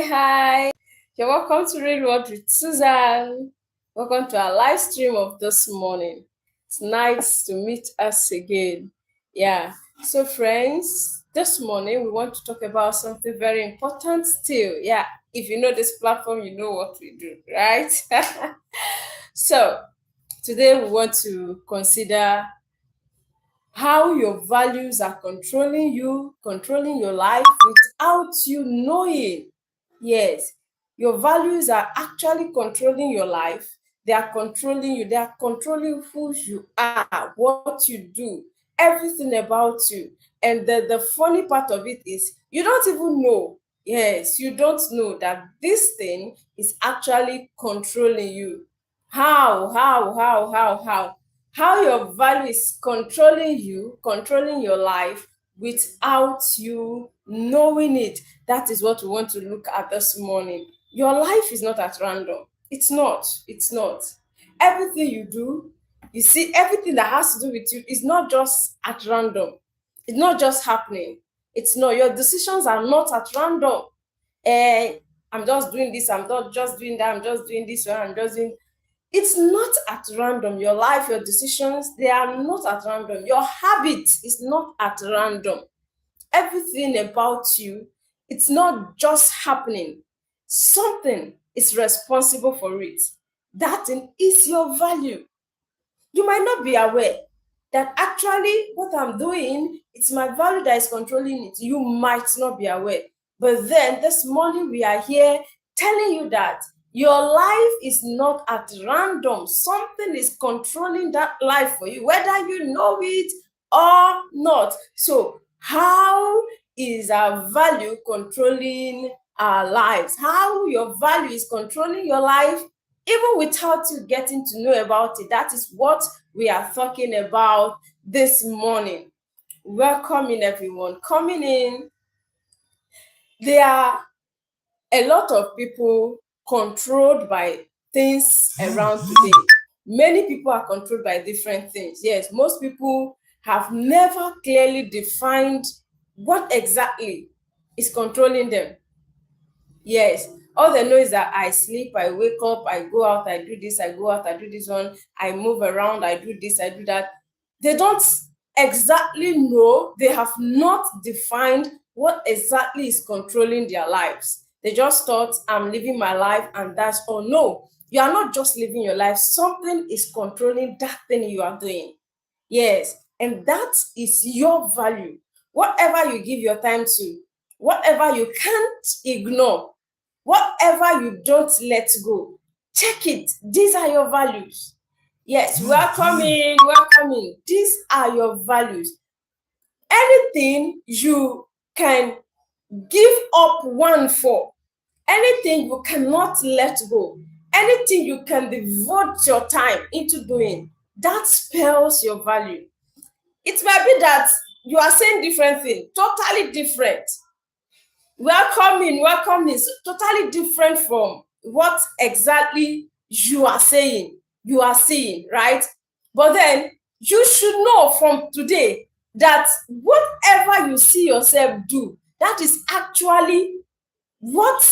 Hi. You're welcome to Real World with Susan. Welcome to our live stream of this morning. It's nice to meet us again. Yeah. So, friends, this morning we want to talk about something very important still. Yeah. If you know this platform, you know what we do, right? So, today we want to consider how your values are controlling you, controlling your life without you knowing. Yes, your values are actually controlling your life. They are controlling you. They are controlling who you are, what you do, everything about you. And the funny part of it is you don't even know. Yes, you don't know that this thing is actually controlling you. How your value is controlling you, controlling your life without you knowing it. That is what we want to look at this morning. Your life is not at random. It's not. Everything you do, you see, everything that has to do with you is not just at random. It's not just happening. It's not. Your decisions are not at random. And I'm just doing this, I'm not just doing that, I'm just doing this one, I'm just doing. It's not at random. Your life, your decisions, they are not at random. Your habit is not at random. Everything about you, it's not just happening. Something is responsible for it. That thing is your value. You might not be aware that actually what I'm doing, it's my value that is controlling it. You might not be aware. But then this morning we are here telling you that your life is not at random. Something is controlling that life for you, whether you know it or not. So, how is our value controlling our lives? How your value is controlling your life even without you getting to know about it. That is what we are talking about this morning. Welcoming everyone coming in. There are a lot of people controlled by things around today. Many people are controlled by different things. Yes, most people have never clearly defined what exactly is controlling them. Yes, all they know is that I sleep, I wake up, I go out, I do this, I go out, I do this one, I move around, I do this, I do that. They don't exactly know, they have not defined what exactly is controlling their lives. They just thought, I'm living my life and that's all. No, you are not just living your life, something is controlling that thing you are doing. Yes, and that is your value. Whatever you give your time to, whatever you can't ignore, whatever you don't let go, check it. These are your values. Yes, welcoming, welcoming. These are your values. Anything you can give up one for, anything you cannot let go, anything you can devote your time into doing, that spells your value. It might be that you are saying different things, totally different. Welcoming is totally different from what exactly you are saying, you are seeing, right? But then you should know from today that whatever you see yourself do, that is actually what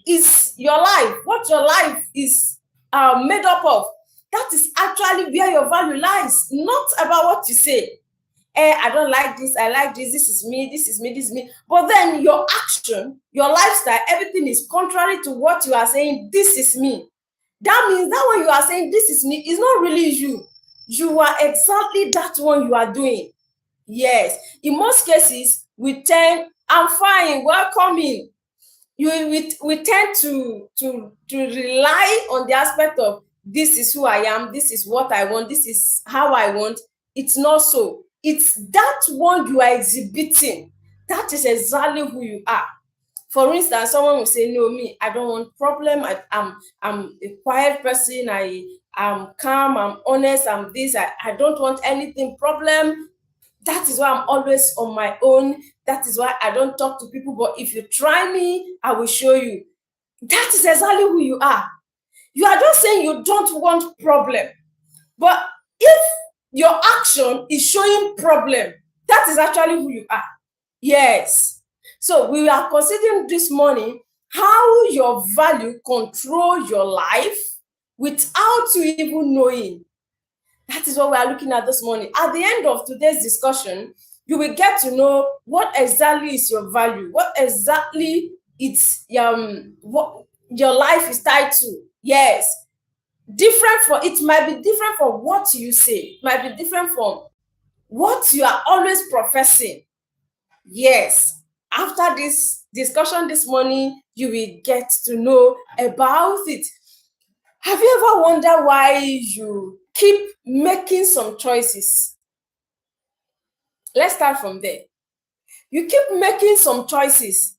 is your life, what your life is made up of. That is actually where your value lies, not about what you say. I don't like this, I like this is me, this is me, this is me. But then your action, your lifestyle, everything is contrary to what you are saying, this is me. That means that when you are saying this is me, it's not really you. You are exactly that one you are doing. Yes. In most cases, we tend, I'm fine, welcoming. We tend to rely on the aspect of this is who I am, this is what I want, this is how I want. It's not so. It's that one you are exhibiting. That is exactly who you are. For instance, someone will say, no, me, I don't want problem. I'm a quiet person. I'm calm, I'm honest, I'm this. I don't want anything problem. That is why I'm always on my own. That is why I don't talk to people. But if you try me, I will show you. That is exactly who you are. You are just saying you don't want problem. But if your action is showing problem, that is actually who you are. Yes. So we are considering this morning how your value control your life without you even knowing. That is what we are looking at this morning. At the end of today's discussion, you will get to know what exactly is your value, what exactly it's what your life is tied to. Yes, it might be different from what you say, it might be different from what you are always professing. Yes, after this discussion this morning, you will get to know about it. Have you ever wondered why you keep making some choices? Let's start from there. You keep making some choices.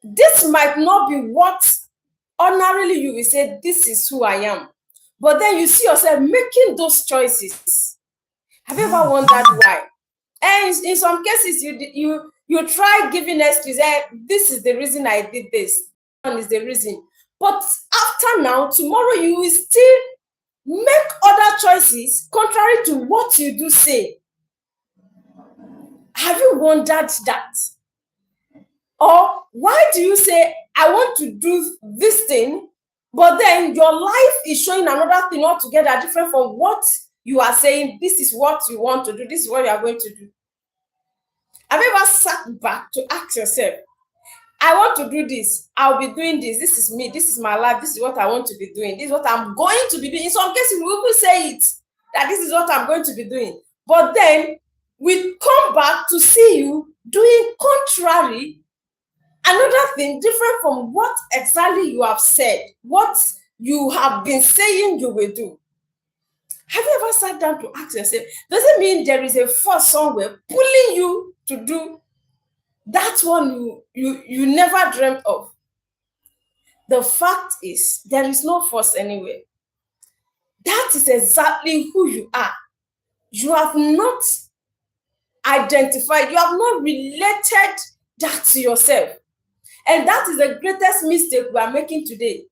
This might not be what ordinarily you will say, this is who I am. But then you see yourself making those choices. Have you ever wondered why? And in some cases, you try giving excuses. This is the reason I did this. One is the reason. But after now, tomorrow you will still make other choices contrary to what you do say. Have you wondered that? Or why do you say, I want to do this thing, but then your life is showing another thing altogether different from what you are saying, this is what you want to do, this is what you are going to do? Have you ever sat back to ask yourself, I want to do this, I'll be doing this, this is me, this is my life, this is what I want to be doing, this is what I'm going to be doing. In some cases, we will say it, that this is what I'm going to be doing. But then we come back to see you doing contrary, another thing different from what exactly you have said, what you have been saying you will do. Have you ever sat down to ask yourself, does it mean there is a force somewhere pulling you to do that one you never dreamt of? The fact is, there is no force anywhere. That is exactly who you are. You have not identified, you have not related that to yourself. And that is the greatest mistake we are making today.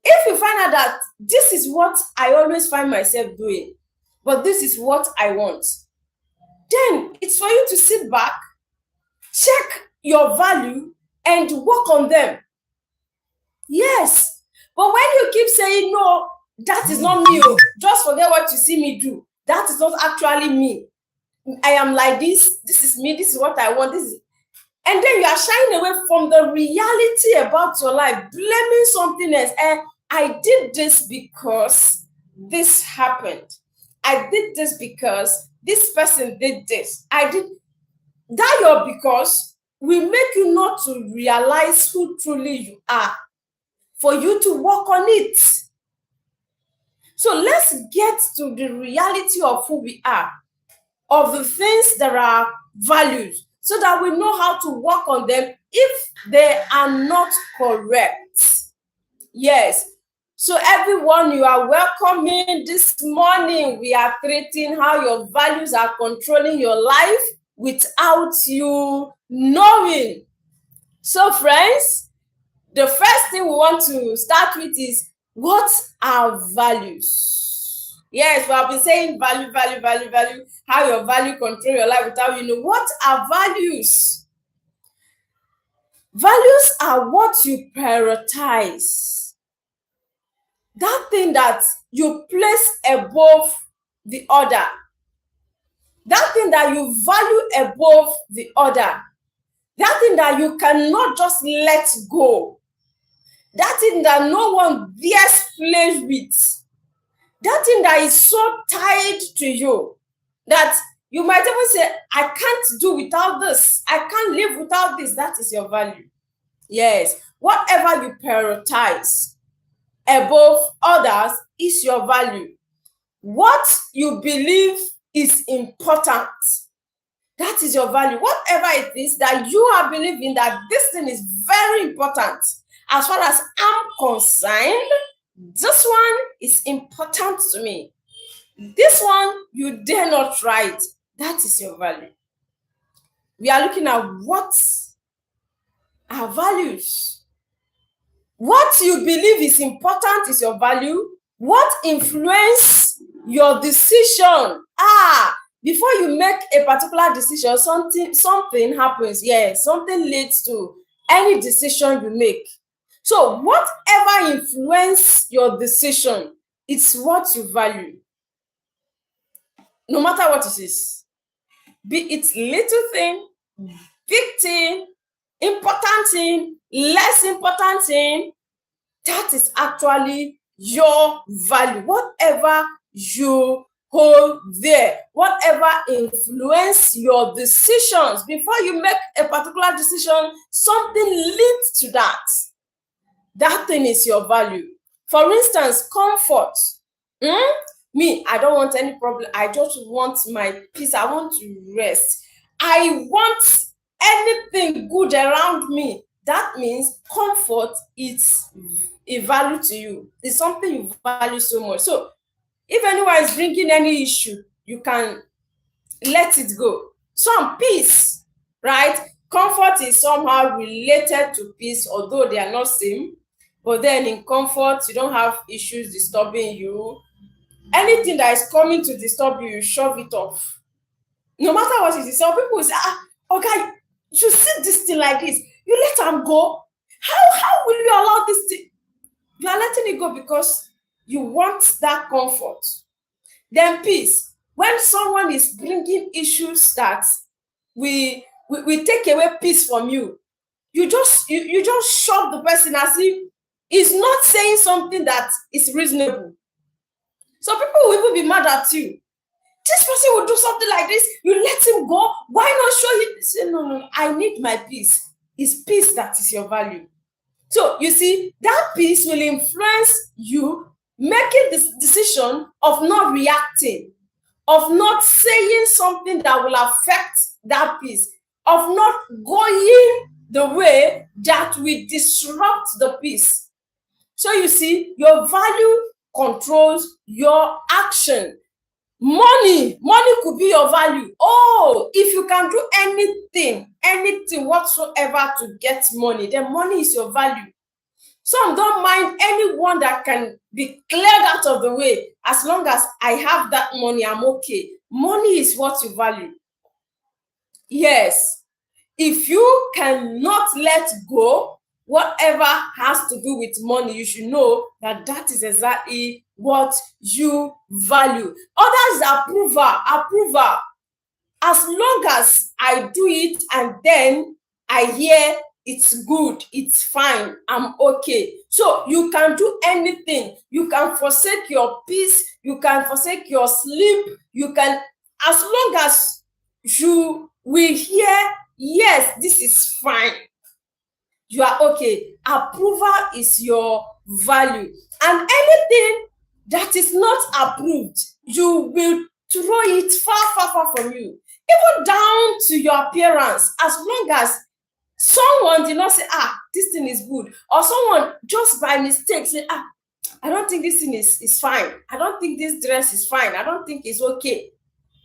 If you find out that this is what I always find myself doing, but this is what I want, then it's for you to sit back, check your value, and work on them. Yes. But when you keep saying, no, that is not me, just forget what you see me do, that is not actually me, I am like this is me, this is what I want, this is, and then you are shying away from the reality about your life, blaming something else. And I did this because this happened. I did this because this person did this. I did that. Your because will make you not to realize who truly you are, for you to work on it. So let's get to the reality of who we are, of the things that are values, so that we know how to work on them if they are not correct. Yes. So everyone, you are welcome in this morning. We are treating how your values are controlling your life without you knowing. So friends, the first thing we want to start with is, what are values? Yes, we have been saying value, how your value control your life without you know. What are values? Values are what you prioritize. That thing that you place above the other. That thing that you value above the other. That thing that you cannot just let go. That thing that no one dares play with. That thing that is so tied to you that you might even say, I can't do without this. I can't live without this. That is your value. Yes. Whatever you prioritize above others is your value. What you believe is important, that is your value. Whatever it is that you are believing that this thing is very important, as far as I'm concerned, this one is important to me. This one, you dare not try it. That is your value. We are looking at what are values. What you believe is important is your value. What influences your decision? Before you make a particular decision, something happens. Yes, something leads to any decision you make. So whatever influence your decision, it's what you value, no matter what it is. Be it little thing, big thing, important thing, less important thing, that is actually your value. Whatever you hold there, whatever influence your decisions, before you make a particular decision, something leads to that. That thing is your value. For instance, comfort. Me, I don't want any problem. I just want my peace. I want to rest. I want anything good around me. That means comfort is a value to you. It's something you value so much. So if anyone is bringing any issue, you can let it go. Some peace, right? Comfort is somehow related to peace, although they are not same. But then in comfort, you don't have issues disturbing you. Anything that is coming to disturb you, you shove it off. No matter what it is. Some people say, okay, you see this thing like this, you let them go. How will you allow this thing? You are letting it go because you want that comfort. Then peace. When someone is bringing issues that we take away peace from you, you just shove the person as if he's not saying something that is reasonable. So people will even be mad at you. This person will do something like this, you let him go. Why not show him? Say, no, I need my peace. It's peace that is your value. So you see, that peace will influence you making this decision of not reacting, of not saying something that will affect that peace, of not going the way that will disrupt the peace. So you see, your value controls your action. Money could be your value. Oh, if you can do anything whatsoever to get money, then money is your value. Some don't mind anyone that can be cleared out of the way. As long as I have that money, I'm okay. Money is what you value. Yes, if you cannot let go, whatever has to do with money, you should know that that is exactly what you value. Others approval. As long as I do it and then I hear it's good, it's fine, I'm okay. So you can do anything. You can forsake your peace, you can forsake your sleep, you can, as long as you will hear, yes, this is fine, you are okay. Approval is your value. And anything that is not approved, you will throw it far from you. Even down to your appearance, as long as someone did not say, this thing is good, or someone just by mistake say, I don't think this thing is fine, I don't think this dress is fine, I don't think it's okay,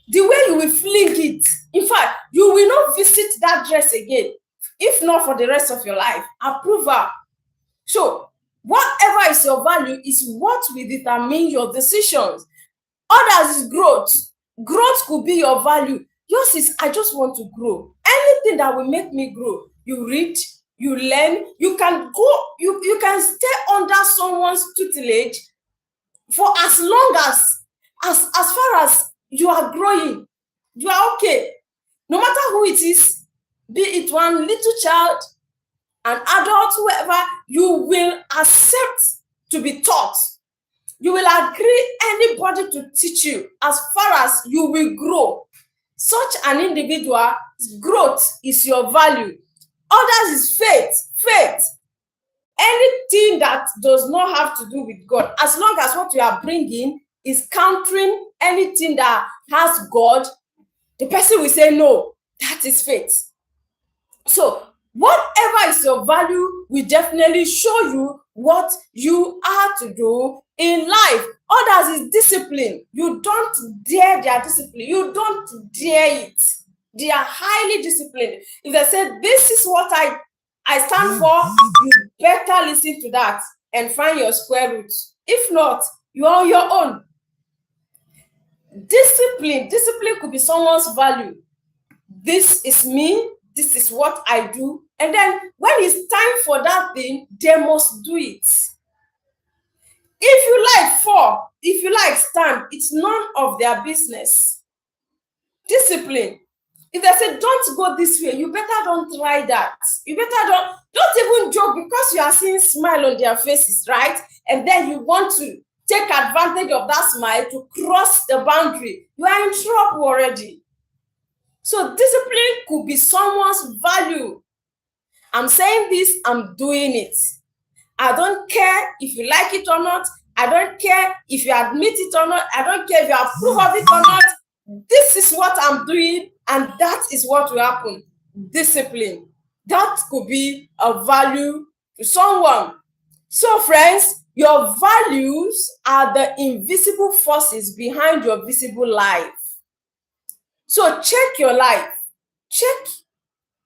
the way you will fling it, in fact, you will not visit that dress again, if not for the rest of your life. Approval. So whatever is your value is what will determine your decisions. Others is growth. Growth could be your value. Yours is, I just want to grow. Anything that will make me grow. You read, you learn, you can go, you can stay under someone's tutelage for as long as far as you are growing. You are okay. No matter who it is, be it one little child, an adult, whoever, you will accept to be taught. You will agree anybody to teach you as far as you will grow. Such an individual, growth is your value. Others is faith. Anything that does not have to do with God, as long as what you are bringing is countering anything that has God, the person will say no. That is faith. So whatever is your value will definitely show you what you are to do in life. Others is discipline. You don't dare their discipline. You don't dare it. They are highly disciplined. If they say, this is what I stand for, you better listen to that and find your square root. If not, you are on your own. Discipline could be someone's value. This is me. This is what I do, And then when it's time for that thing, they must do it. If you like fall, if you like stand, it's none of their business. Discipline. If they say don't go this way, you better don't try that. You better don't even joke, because you are seeing smile on their faces, right? And then you want to take advantage of that smile to cross the boundary. You are in trouble already. So discipline could be someone's value. I'm saying this, I'm doing it. I don't care if you like it or not. I don't care if you admit it or not. I don't care if you approve of it or not. This is what I'm doing, and that is what will happen. Discipline. That could be a value to someone. So, friends, your values are the invisible forces behind your visible life. So, check your life. Check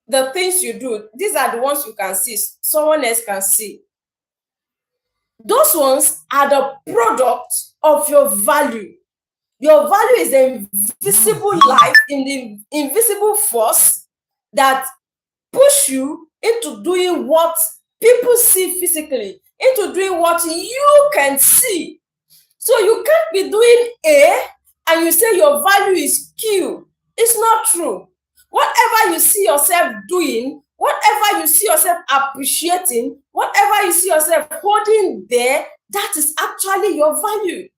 the things you do. These are the ones you can see, someone else can see. Those ones are the product of your value. Your value is the invisible life, in the invisible force that push you into doing what people see physically, into doing what you can see. So you can't be doing A and you say your value is Q. It's not true. Whatever you see yourself doing, whatever you see yourself appreciating, whatever you see yourself holding there, that is actually your value.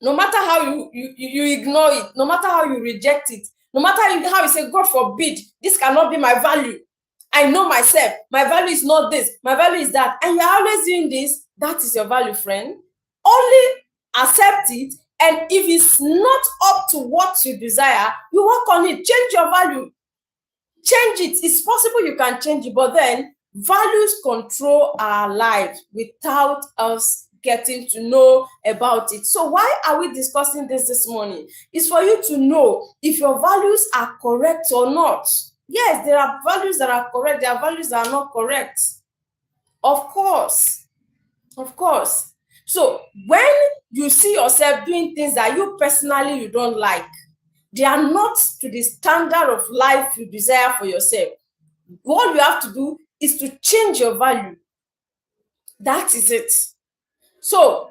No matter how you ignore it, no matter how you reject it, no matter how you say, God forbid, this cannot be my value. I know myself. My value is not this. My value is that. And you're always doing this. That is your value, friend. Only accept it. And if it's not up to what you desire, you work on it. Change your value. Change it. It's possible you can change it. But then values control our lives without us getting to know about it. So why are we discussing this morning? It's for you to know if your values are correct or not. Yes, there are values that are correct. There are values that are not correct. Of course. Of course. So when you see yourself doing things that you personally you don't like, they are not to the standard of life you desire for yourself. What you have to do is to change your value. That is it. So,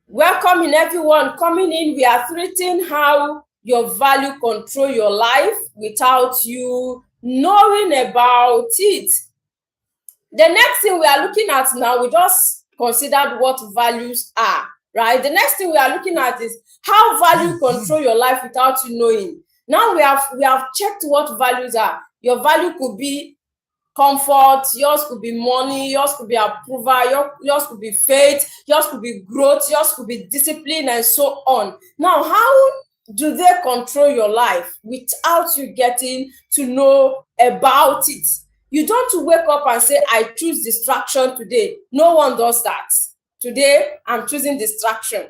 welcoming everyone coming in, we are treating how your value control your life without you knowing about it. The next thing we are looking at now, we just considered what values are, right? The next thing we are looking at is how value control your life without you knowing. Now we have checked what values are. Your value could be comfort, yours could be money, yours could be approval, yours could be faith, yours could be growth, yours could be discipline, and so on. Now, how do they control your life without you getting to know about it? You don't wake up and say, I choose distraction today. No one does that. Today, I'm choosing distraction.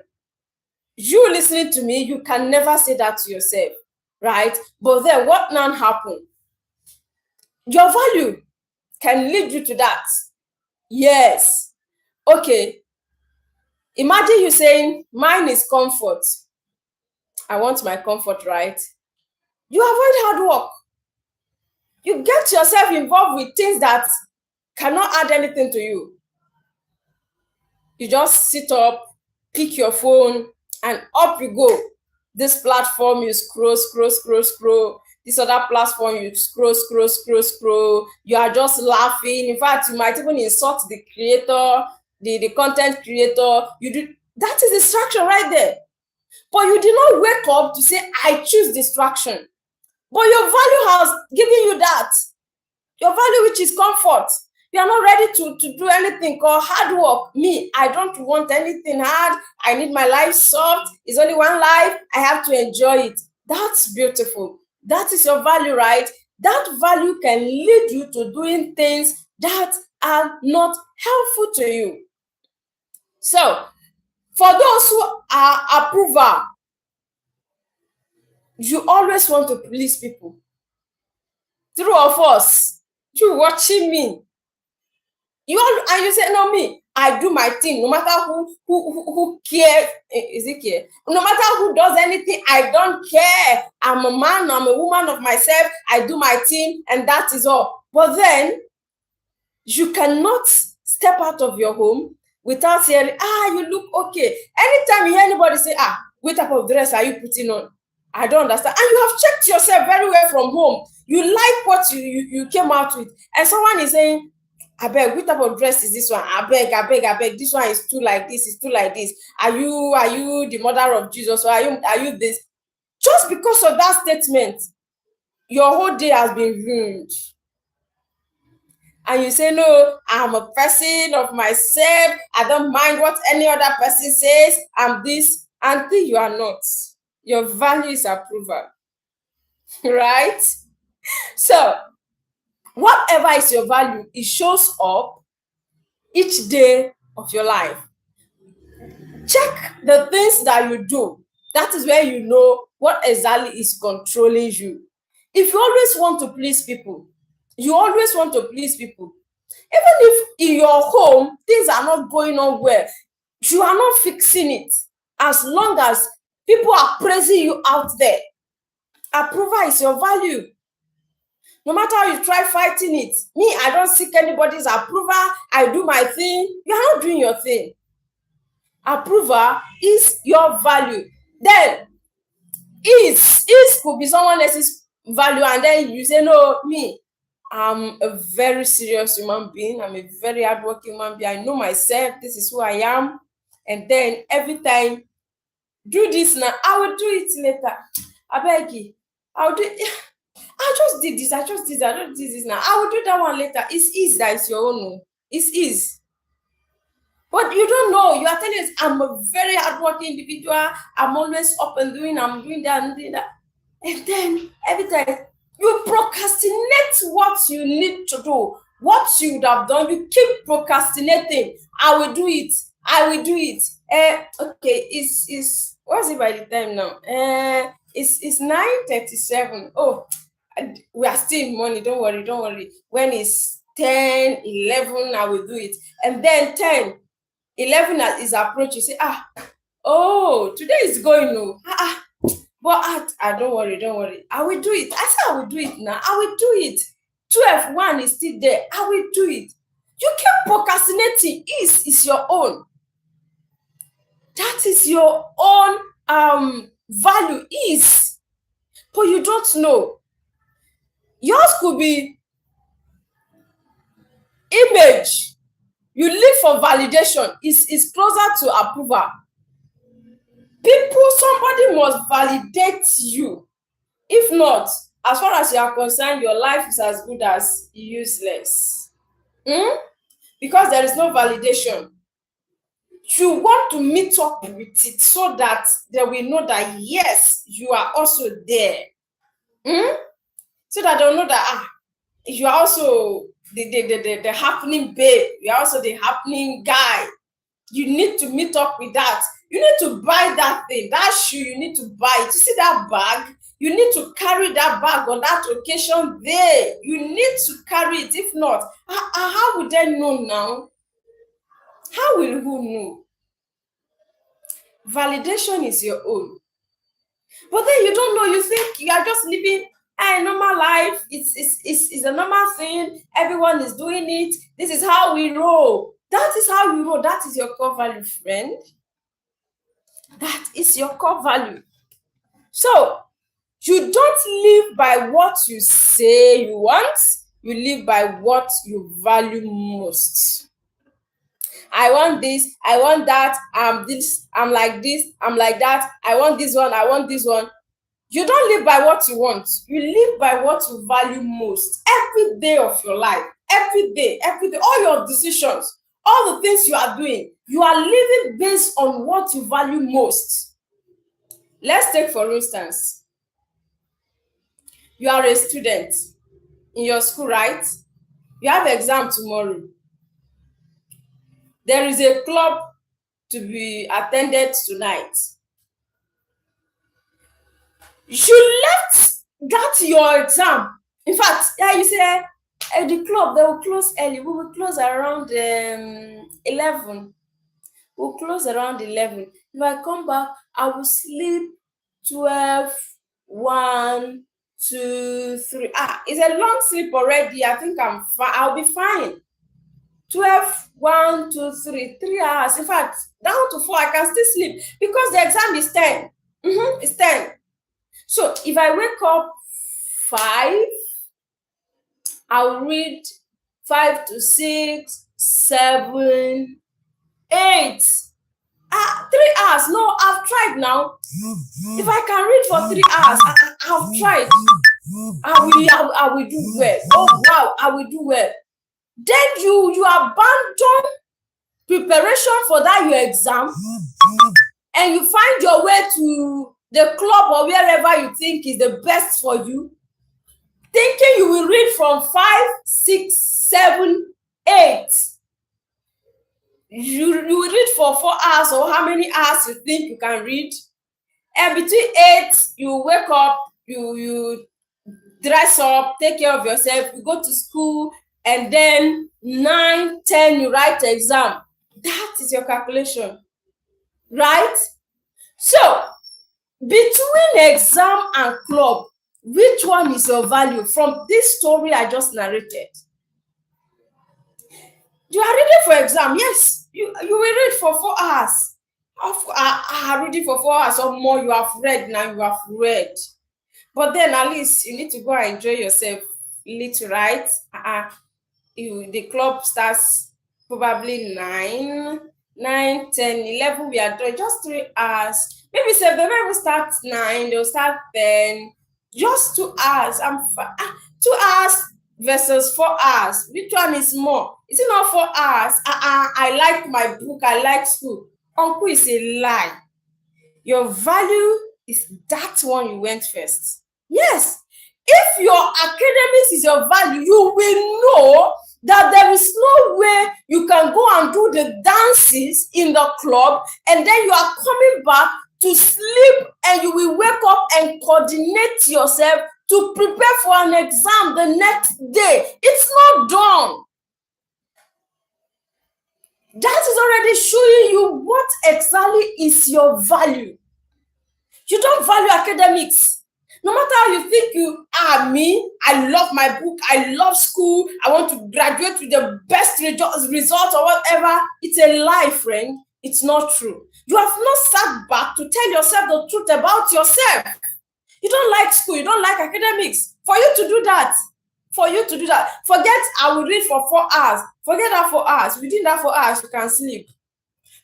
You listening to me, you can never say that to yourself, right? But then what now happened? Your value can lead you to that. Yes. Okay. Imagine you saying, mine is comfort. I want my comfort, right? You avoid hard work. You get yourself involved with things that cannot add anything to you. You just sit up, pick your phone, and up you go. This platform, you scroll. This other platform, you scroll. You are just laughing. In fact, you might even insult the creator, the content creator. You do that is distraction right there. But you did not wake up to say, I choose distraction. But your value has given you that. Your value, which is comfort. You are not ready to do anything called hard work. Me, I don't want anything hard. I need my life soft. It's only one life. I have to enjoy it. That's beautiful. That is your value, right? That value can lead you to doing things that are not helpful to you. So, for those who are approval, you always want to please people. True of us, you watching me. And you say, no, me, I do my thing. No matter who cares, is it care? No matter who does anything, I don't care. I'm a man, I'm a woman of myself. I do my thing, and that is all. But then you cannot step out of your home without hearing, you look okay. Anytime you hear anybody say, what type of dress are you putting on? I don't understand. And you have checked yourself very well from home. You like what you came out with. And someone is saying, I beg, what type of dress is this one? I beg. This one is too like this, is too like this. Are you the mother of Jesus? Or are you this? Just because of that statement, your whole day has been ruined. And you say, no, I'm a person of myself. I don't mind what any other person says. I'm this. Until you are not. Your value is approval. Right? So, whatever is your value, it shows up each day of your life. Check the things that you do. That is where you know what exactly is controlling you. If you always want to please people, even if in your home things are not going on well, you are not fixing it. As long as people are praising you out there, approval is your value. No matter how you try fighting it, me, I don't seek anybody's approval. I do my thing. You are not doing your thing. Approval is your value. Then ease could be someone else's value, and then you say, no, me, I'm a very serious human being. I'm a very hardworking human being. I know myself. This is who I am. And then every time, do this now. I will do it later. I beg you. I'll do it. I just did this. I just did this now. I will do that one later. It's easy. That is your own. It's easy. But you don't know. You are telling us, I'm a very hardworking individual. I'm always up and I'm doing that and doing that. And then every time you procrastinate what you need to do, what you would have done, you keep procrastinating. I will do it. Okay, it's what's it by the time now? It's 9:37. Oh, we are still in money. Don't worry. When it's 10:11, I will do it. And then 10:11 is approaching. Say, oh, today is going no. But don't worry. I will do it. I said I will do it now. I will do it. 12:1 is still there. I will do it. You keep procrastinating. Is your own. That is your own value. But you don't know. Yours could be image. You live for validation. Is closer to approval. Somebody must validate you. If not, as far as you are concerned, your life is as good as useless. Because there is no validation. You want to meet up with it so that they will know that, yes, you are also there. So that they'll know that, you are also the happening babe. You are also the happening guy. You need to meet up with that. You need to buy that thing, that shoe, you need to buy it. You see that bag? You need to carry that bag on that occasion there. You need to carry it. If not, how would they know now? How will who know? Validation is your own. But then you don't know. You think you are just living a normal life. It's a normal thing. Everyone is doing it. This is how we roll. That is how you roll. That is your core value, friend. That is your core value. So, you don't live by what you say you want. You live by what you value most. I want this, I want that, I'm this, I'm like this, I'm like that, I want this one, I want this one. You don't live by what you want. You live by what you value most. Every day of your life, every day, all your decisions, all the things you are doing, you are living based on what you value most. Let's take, for instance, you are a student in your school, right? You have exam tomorrow. There is a club to be attended tonight. You left that your exam. In fact, you say, the club, they will close early. We will close around 11. We'll close around 11. If I come back, I will sleep 12, 1, 2, 3. It's a long sleep already. I think I'll be fine. 12, 1, 2, 3, 3 hours. In fact, down to 4, I can still sleep because the exam is 10. It's 10. So if I wake up 5, I'll read 5 to 6, 7, 8. 3 hours. No, I've tried now. If I can read for 3 hours, I've tried. I will do well. Oh wow, I will do well. Then you abandon preparation for that your exam, and you find your way to the club or wherever you think is the best for you, thinking you will read from 5, 6, 7, 8. You will read for 4 hours, or how many hours you think you can read, and between 8 you wake up, you dress up, take care of yourself, you go to school, and then 9, 10 you write the exam. That is your calculation, right? So between exam and club, which one is your value from this story I just narrated? You are reading for exam, yes, you will read for 4 hours. Reading for 4 hours or more, you have read now, you have read. But then at least you need to go and enjoy yourself little, right? The club starts probably 9, 10, 11. We are doing just 3 hours. Maybe say they will start 9, they'll start 10. Just 2 hours. 2 hours versus 4 hours. Which one is more? Is it not 4 hours? I like my book, I like school. Uncle, is a lie. Your value is that one you went first. Yes. If your academics is your value, you will know that there is no way you can go and do the dances in the club and then you are coming back to sleep, and you will wake up and coordinate yourself to prepare for an exam the next day. It's not done. That is already showing you what exactly is your value. You don't value academics. No matter how you think you are, me, I love my book, I love school, I want to graduate with the best results or whatever. It's a lie, friend. It's not true. You have not sat back to tell yourself the truth about yourself. You don't like school, you don't like academics. For you to do that, forget I will read for 4 hours. Forget that 4 hours. Within that 4 hours, you can sleep.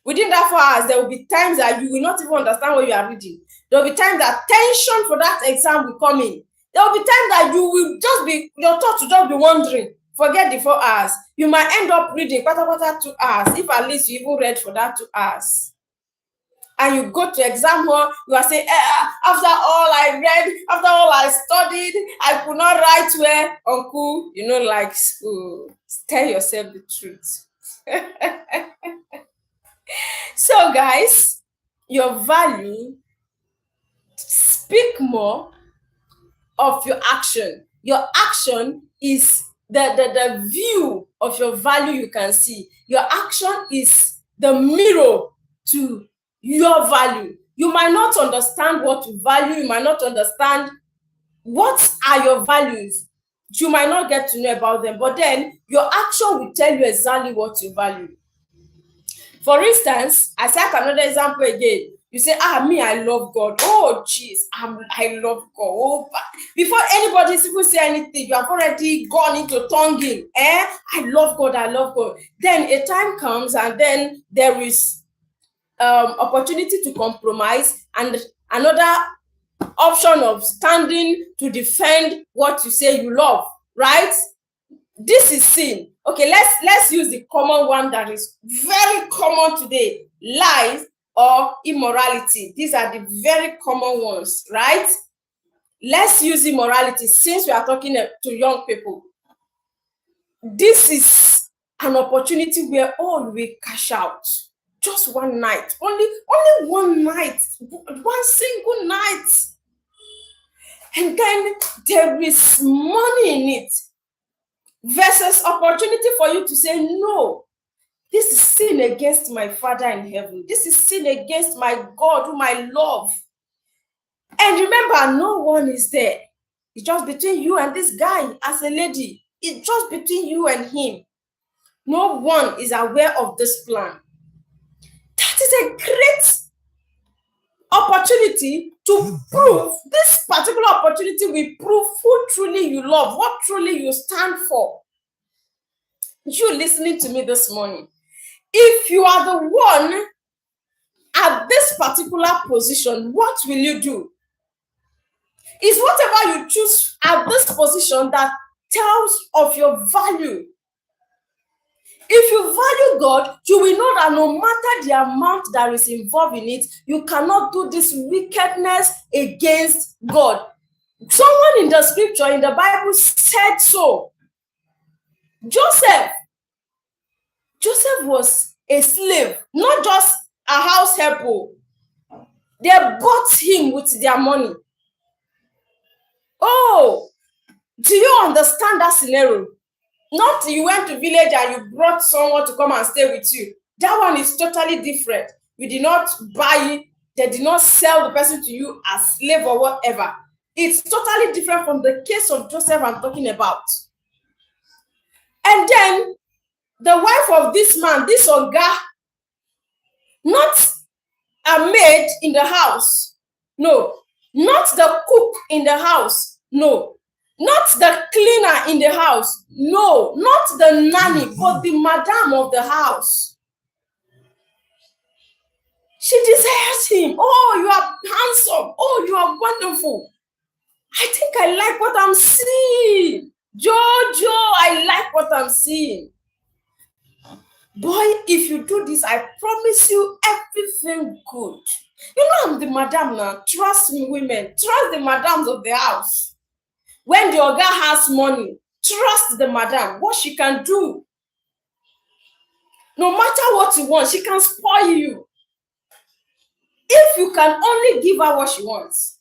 Within that 4 hours, there will be times that you will not even understand what you are reading. There will be times that tension for that exam will come in. There will be times that you will just be, your thoughts will just be wandering. Forget the 4 hours. You might end up reading 2 hours, if at least you even read for that 2 hours. And you go to exam hall, you are saying, after all I read, after all I studied, I could not write well. Uncle, you know, like school. Tell yourself the truth. So guys, your value speak more of your action. Your action is the view of your value you can see. Your action is the mirror to your value. You might not understand what to value. You might not understand what are your values. You might not get to know about them, but then your action will tell you exactly what you value. For instance, I take another example again. You say, me, I love God. Oh, jeez, I love God. Oh, before anybody even say anything, you have already gone into tonguing. I love God, I love God. Then a time comes and then there is opportunity to compromise and another option of standing to defend what you say you love, right? This is sin. Okay, let's use the common one that is very common today: lies or immorality. These are the very common ones, right? Let's use immorality since we are talking to young people. This is an opportunity where all will cash out. Just one night, only one night, one single night, and then there is money in it. Versus opportunity for you to say, no, this is sin against my Father in heaven. This is sin against my God whom I love. And remember, no one is there. It's just between you and this guy as a lady. It's just between you and him. No one is aware of this plan. That is a great opportunity to prove. This particular opportunity will prove who truly you love, what truly you stand for. You listening to me this morning, if you are the one at this particular position, what will you do? Is whatever you choose at this position that tells of your value. If you value God, you will know that no matter the amount that is involved in it, you cannot do this wickedness against God. Someone in the scripture, in the Bible, said so. Joseph was a slave, not just a house helper. They bought him with their money. Oh, do you understand that scenario? Not you went to village and you brought someone to come and stay with you. That one is totally different. You did not buy it. They did not sell the person to you as slave or whatever. It's totally different from the case of Joseph I'm talking about. And then the wife of this man, this Oga, not a maid in the house. No. Not the cook in the house. No. Not the cleaner in the house. No. Not the nanny, but the madam of the house. She desires him. Oh, you are handsome. Oh, you are wonderful. I think I like what I'm seeing. Jojo, I like what I'm seeing. Boy, if you do this, I promise you everything good. You know I'm the madam now. Trust me, women. Trust the madams of the house. When the Oga has money, trust the madam. What she can do. No matter what you want, she can spoil you. If you can only give her what she wants.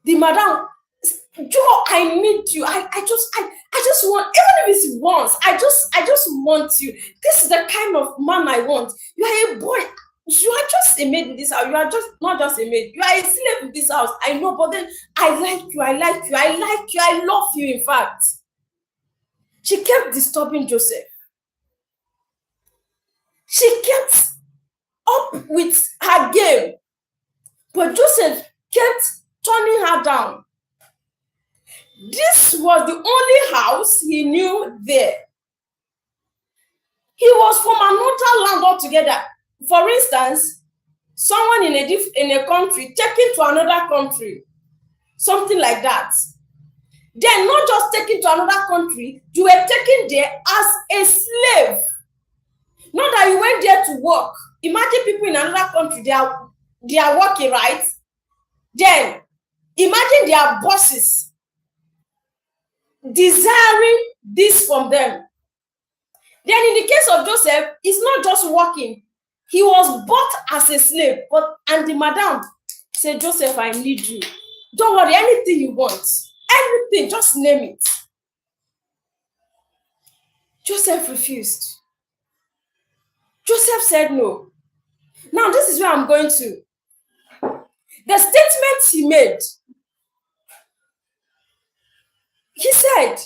The madam, Joe, I need you. I just want, even if it's once, I just want you. This is the kind of man I want. You are a boy. You are just a maid in this house. You are just not just a maid. You are a slave in this house. I know, but then I like you. I like you. I like you. I love you, in fact. She kept disturbing Joseph. She kept up with her game. But Joseph kept turning her down. This was the only house he knew there. He was from another land altogether. For instance, someone in a country taken to another country, something like that. Then not just taken to another country, you were taken there as a slave. Not that you went there to work. Imagine people in another country, they are working, right? Then imagine their bosses desiring this from them. Then in the case of Joseph, it's not just working. He was bought as a slave, and the madam said, Joseph, I need you. Don't worry, anything you want. Everything, just name it. Joseph refused. Joseph said no. Now, this is where I'm going to. The statement he made, he said,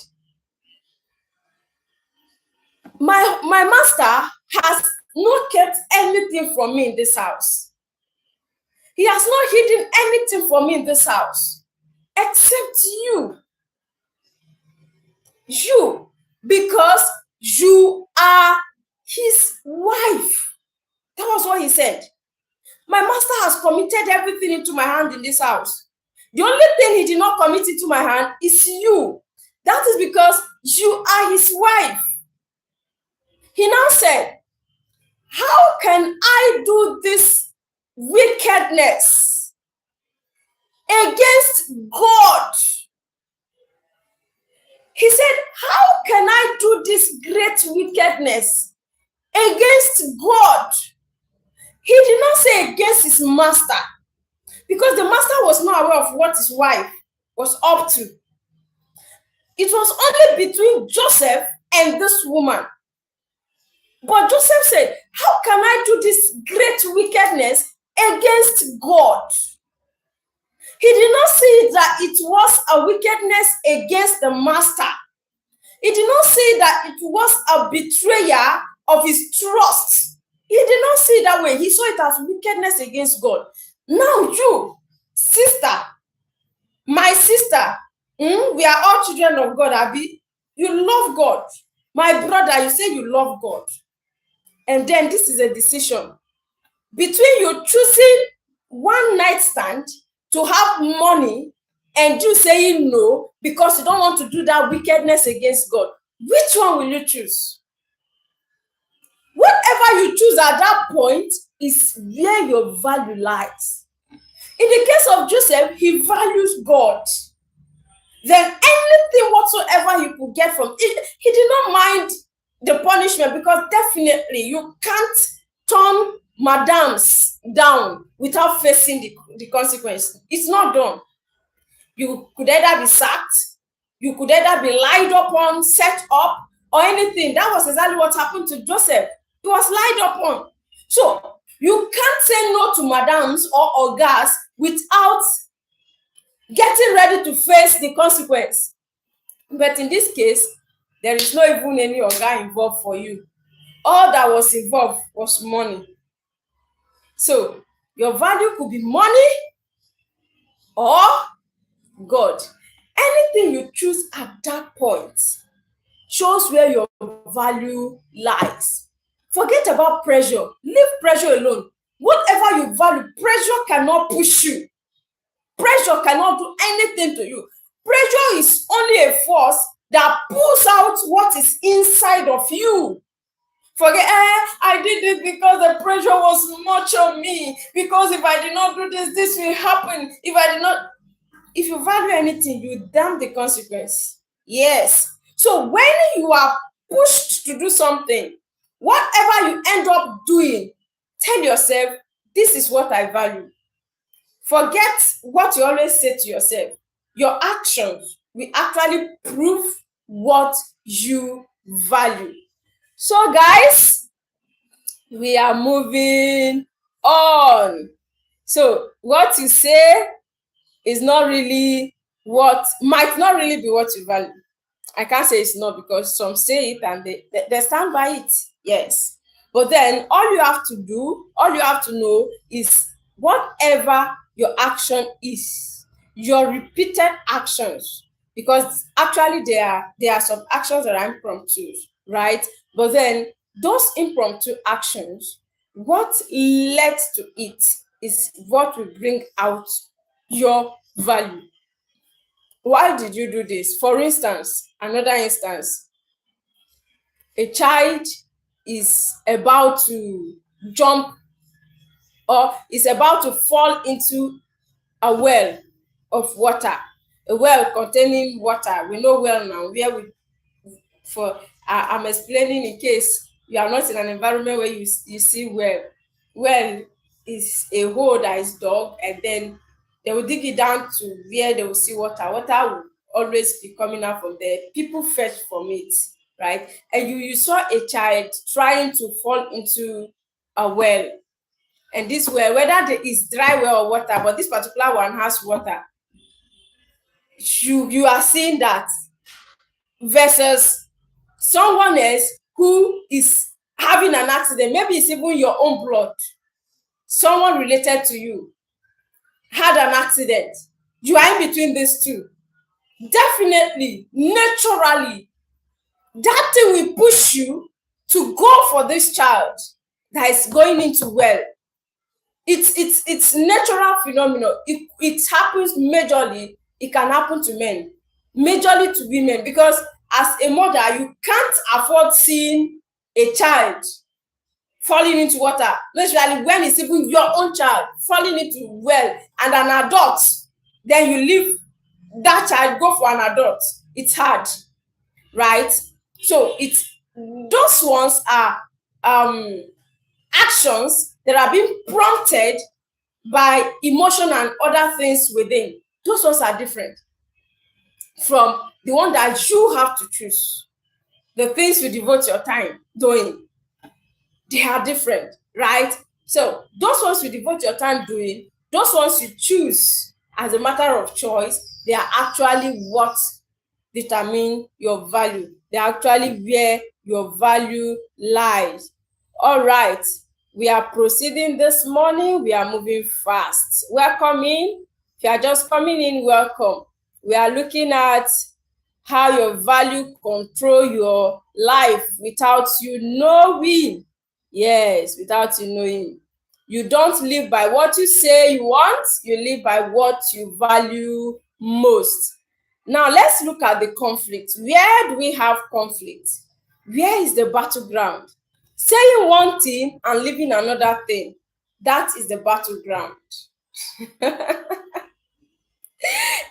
my master has not kept anything from me in this house. He has not hidden anything from me in this house, except you. You, because you are his wife. That was what he said. My master has committed everything into my hand in this house. The only thing he did not commit into my hand is you. That is because you are his wife. He now said, how can I do this wickedness against God? He said, how can I do this great wickedness against God? He did not say against his master, because the master was not aware of what his wife was up to. It was only between Joseph and this woman. But Joseph said, how can I do this great wickedness against God? He did not see that it was a wickedness against the master. He did not see that it was a betrayer of his trust. He did not see it that way. He saw it as wickedness against God. Now you, sister, my sister, we are all children of God, Abi. You love God. My brother, you say you love God. And then this is a decision between you choosing one night stand to have money and you saying no because you don't want to do that wickedness against God. Which one will you choose? Whatever you choose at that point is where your value lies. In the case of Joseph, he values God. Then anything whatsoever he could get from it, he did not mind the punishment, because definitely you can't turn madams down without facing the consequence. It's not done. You could either be sacked, you could either be lied upon, set up, or anything. That was exactly what happened to Joseph. He was lied upon. So you can't say no to madams or ogas without getting ready to face the consequence. But in this case, there is not even any oga involved for you. All that was involved was money. So your value could be money or God. Anything you choose at that point shows where your value lies. Forget about pressure. Leave pressure alone. Whatever you value, pressure cannot push you. Pressure cannot do anything to you. Pressure is only a force that pulls out what is inside of you. Forget, I did it because the pressure was much on me. Because if I did not do this, this will happen. If you value anything, you damn the consequence. Yes. So when you are pushed to do something, whatever you end up doing, tell yourself, this is what I value. Forget what you always say to yourself. Your actions will actually prove what you value. So, guys, we are moving on. So, what you say is not really might not really be what you value. I can't say it's not, because some say it and they stand by it. Yes. But then all you have to know is whatever your action is, your repeated actions, because actually there are some actions that are impromptu, right? But then those impromptu actions, what led to it is what will bring out your value. Why did you do this? For instance, another instance, a child is about to jump or is about to fall into a well of water, a well containing water. We know well now where we for I'm explaining in case you are not in an environment where you see well. Well is a hole that is dug, and then they will dig it down to where they will see water. Water will always be coming out from there. People fetch from it, right? And you saw a child trying to fall into a well, and this well, whether there is dry well or water, but this particular one has water. You are seeing that versus someone else who is having an accident. Maybe it's even your own blood. Someone related to you had an accident. You are in between these two. Definitely, naturally, that thing will push you to go for this child that is going into well. It's natural phenomenon. It happens majorly. It can happen to men, majorly to women, because as a mother, you can't afford seeing a child falling into water, especially when it's even your own child falling into well and an adult. Then you leave that child, go for an adult. It's hard, right? So it's those ones are actions that are being prompted by emotion and other things within. Those ones are different from the one that you have to choose. The things you devote your time doing, they are different, right? So those ones you devote your time doing, those ones you choose as a matter of choice, they are actually what determine your value. They are actually where your value lies. All right, we are proceeding this morning. We are moving fast. Welcome in. If you are just coming in, welcome. We are looking at how your value control your life without you knowing. Yes, without you knowing. You don't live by what you say you want, you live by what you value most. Now let's look at the conflict. Where do we have conflict? Where is the battleground? Saying one thing and living another thing, that is the battleground.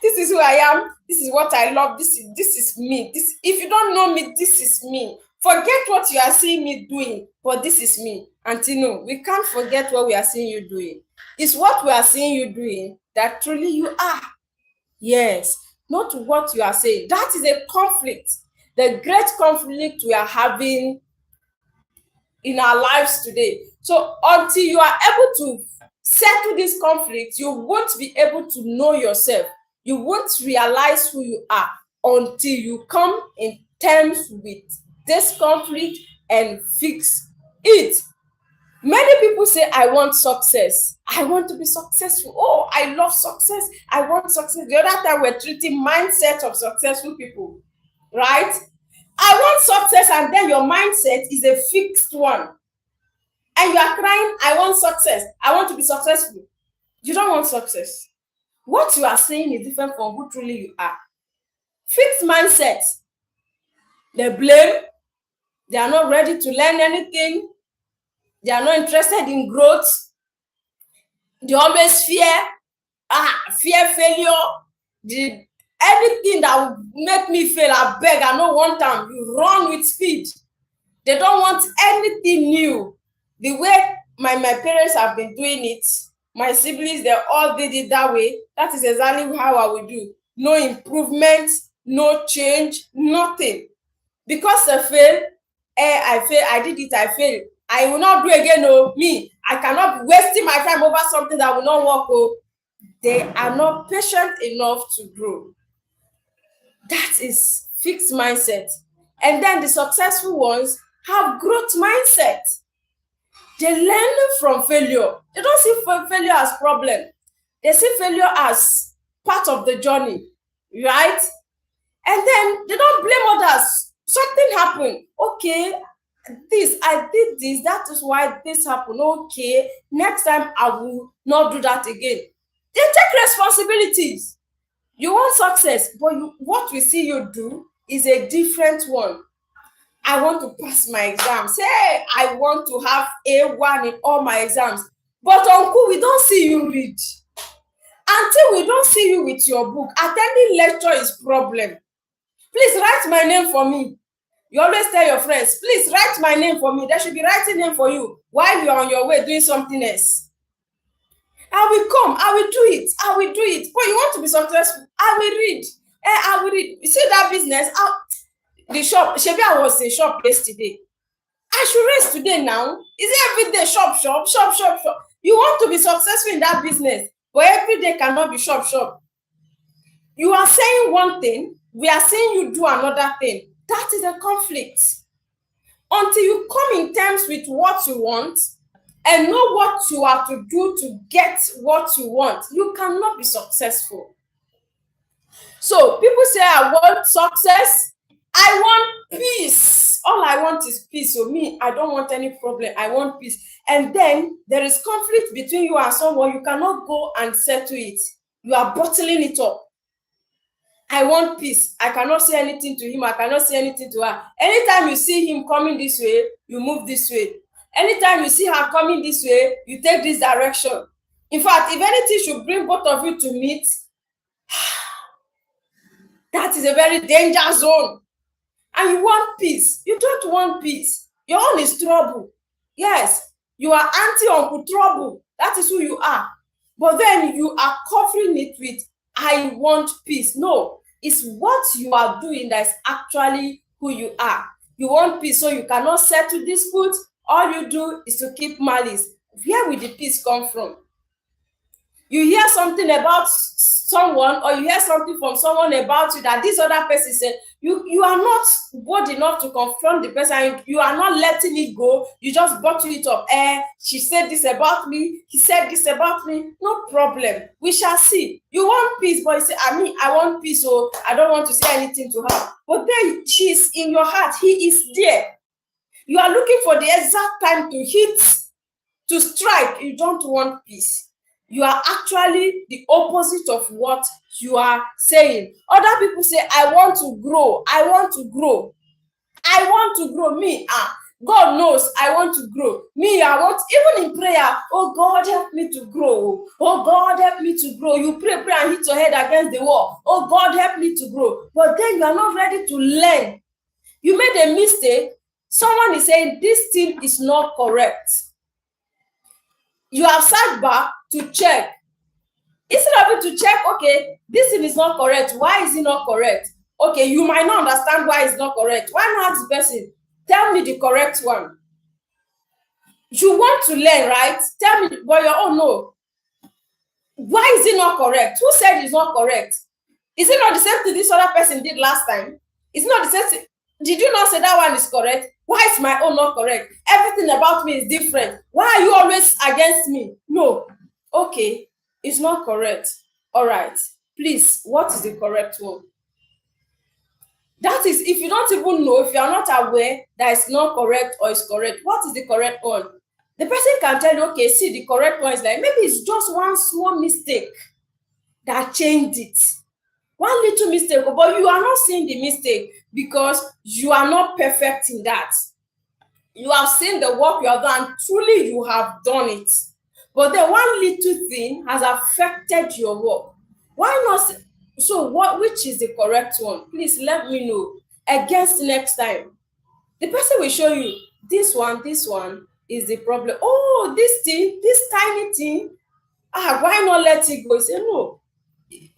This is who I am. This is what I love. This is me. This, if you don't know me, this is me. Forget what you are seeing me doing, but this is me. Until no, we can't forget what we are seeing you doing. It's what we are seeing you doing that truly you are. Yes, not what you are saying. That is a conflict. The great conflict we are having in our lives today. So until you are able to settle this conflict, you won't be able to know yourself. You won't realize who you are until you come in terms with this conflict and fix it. Many people say, I want success. I want to be successful. Oh, I love success. I want success. The other time we're treating mindset of successful people, right? I want success, and then your mindset is a fixed one. And you are crying, I want success. I want to be successful. You don't want success. What you are saying is different from who truly you are. Fixed mindset. They blame. They are not ready to learn anything. They are not interested in growth. They always fear failure. Anything that will make me fail, I beg, I don't want them. You run with speed. They don't want anything new. The way my parents have been doing it, my siblings, they all did it that way. That is exactly how I will do. No improvement, no change, nothing. Because I failed, I did it, I failed. I will not do again, oh, me. I cannot be wasting my time over something that will not work, oh. They are not patient enough to grow. That is fixed mindset. And then the successful ones have growth mindset. They learn from failure. They don't see failure as problem. They see failure as part of the journey, right? And then they don't blame others. Something happened. Okay, I did this. That is why this happened. Okay, next time I will not do that again. They take responsibilities. You want success, but what we see you do is a different one. I want to pass my exams. Hey, I want to have A1 in all my exams. But uncle, we don't see you read. Until we don't see you with your book, attending lecture is problem. Please write my name for me. You always tell your friends, please write my name for me. They should be writing name for you while you're on your way doing something else. I will come, I will do it, I will do it. But you want to be successful, I will read. I will read. You see that business? The shop, Shebi, I was in shop yesterday. I should rest today now. Is it every day shop? You want to be successful in that business, but every day cannot be shop. You are saying one thing, we are saying you do another thing. That is a conflict. Until you come in terms with what you want and know what you are to do to get what you want, you cannot be successful. So people say, I want success, I want peace. All I want is peace. So me, I don't want any problem. I want peace. And then there is conflict between you and someone. You cannot go and settle it. You are bottling it up. I want peace. I cannot say anything to him. I cannot say anything to her. Anytime you see him coming this way, you move this way. Anytime you see her coming this way, you take this direction. In fact, if anything should bring both of you to meet, that is a very dangerous zone. And you want peace. You don't want peace. Your own is trouble. Yes, you are anti-uncle trouble. That is who you are. But then you are covering it with, I want peace. No, it's what you are doing that is actually who you are. You want peace, so you cannot settle disputes. All you do is to keep malice. Where will the peace come from? You hear something about someone, or you hear something from someone about you that this other person said, you are not bold enough to confront the person. You are not letting it go. You just bottle it up. She said this about me. He said this about me. No problem. We shall see. You want peace, but you say, I want peace, so I don't want to say anything to her. But then she's in your heart. He is there. You are looking for the exact time to hit, to strike. You don't want peace. You are actually the opposite of what you are saying. Other people say, I want to grow. I want to grow. I want to grow. Me, God knows I want to grow. Me, I want, even in prayer, oh God, help me to grow. Oh God, help me to grow. You pray and hit your head against the wall. Oh God, help me to grow. But then you are not ready to learn. You made a mistake. Someone is saying, this thing is not correct. You have sat back to check. Instead of it to check, okay, this thing is not correct. Why is it not correct? Okay, you might not understand why it's not correct. Why not ask the person, tell me the correct one? You want to learn, right? Tell me, but you're, oh no. Why is it not correct? Who said it's not correct? Is it not the same thing this other person did last time? It's not the same thing. Did you not say that one is correct? Why is my own not correct? Everything about me is different. Why are you always against me? No. Okay, it's not correct. All right. Please, what is the correct one? That is, if you don't even know, if you are not aware that it's not correct or it's correct, what is the correct one? The person can tell you, okay, see, the correct one is like, maybe it's just one small mistake that changed it. One little mistake, but you are not seeing the mistake because you are not perfect in that. You have seen the work you have done, truly you have done it. But then one little thing has affected your work. Why not? So which is the correct one? Please let me know. Against next time. The person will show you, this one is the problem. Oh, this thing, this tiny thing, why not let it go? You say, no,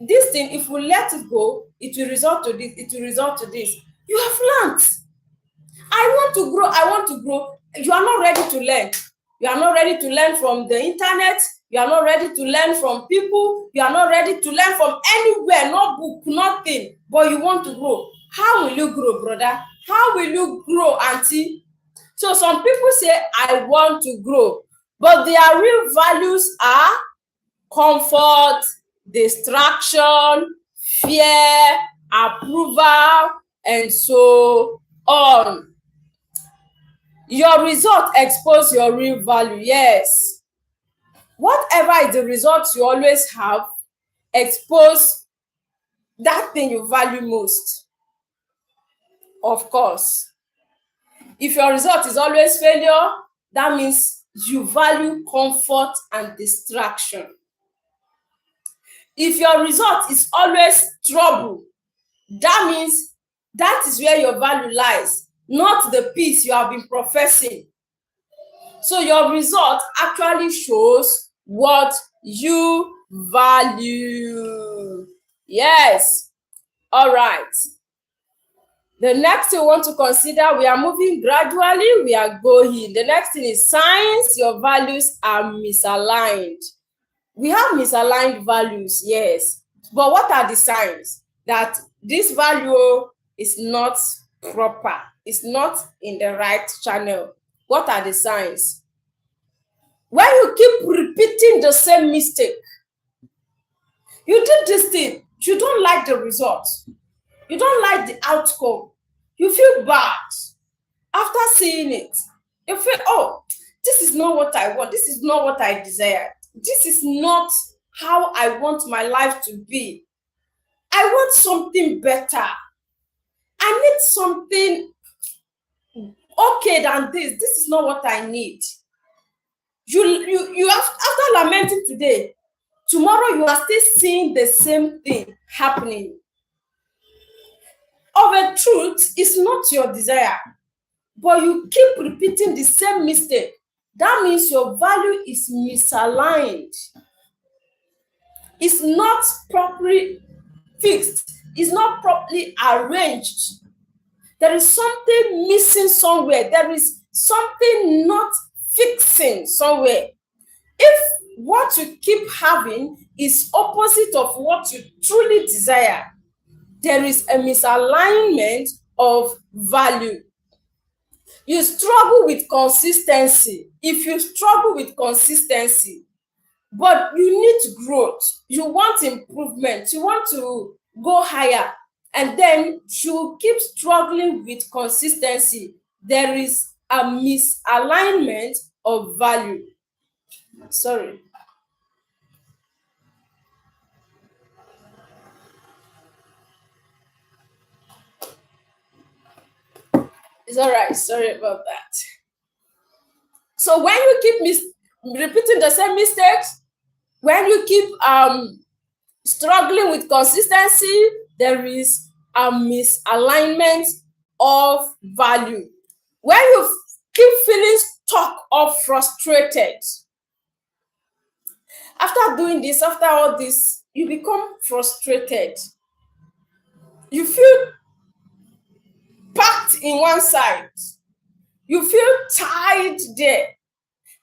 this thing, if we let it go, it will result to this, it will result to this. You have learned. I want to grow, I want to grow. You are not ready to learn. You are not ready to learn from the internet. You are not ready to learn from people. You are not ready to learn from anywhere, no book, nothing. But you want to grow. How will you grow, brother? How will you grow, auntie? So some people say, I want to grow. But their real values are comfort, distraction, fear, approval, and so on. Your result expose your real value. Yes. Whatever is the result you always have, expose that thing you value most. Of course. If your result is always failure, that means you value comfort and distraction. If your result is always trouble, that means that is where your value lies, not the peace you have been professing. So your result actually shows what you value. Yes. All right. The next thing we want to consider, we are moving gradually, we are going. The next thing is signs your values are misaligned. We have misaligned values, yes. But what are the signs that this value is not proper? It's not in the right channel. What are the signs? When you keep repeating the same mistake, you did this thing, you don't like the results, you don't like the outcome, you feel bad after seeing it. You feel, oh, this is not what I want, this is not what I desire, this is not how I want my life to be. I want something better. I need something okay than this. This is not what I need. You have, after lamenting today, tomorrow you are still seeing the same thing happening. Of a truth, it's not your desire, but you keep repeating the same mistake. That means your value is misaligned. It's not properly fixed. It's not properly arranged. There is something missing somewhere. There is something not fixing somewhere. If what you keep having is opposite of what you truly desire, there is a misalignment of value. You struggle with consistency. If you struggle with consistency, but you need growth, you want improvement, you want to go higher, and then you keep struggling with consistency, there is a misalignment of value. Sorry. It's all right. Sorry about that. So when you keep repeating the same mistakes, when you keep struggling with consistency, there is a misalignment of value. When you keep feeling stuck or frustrated, after doing this, after all this, you become frustrated. You feel packed in one side. You feel tired there.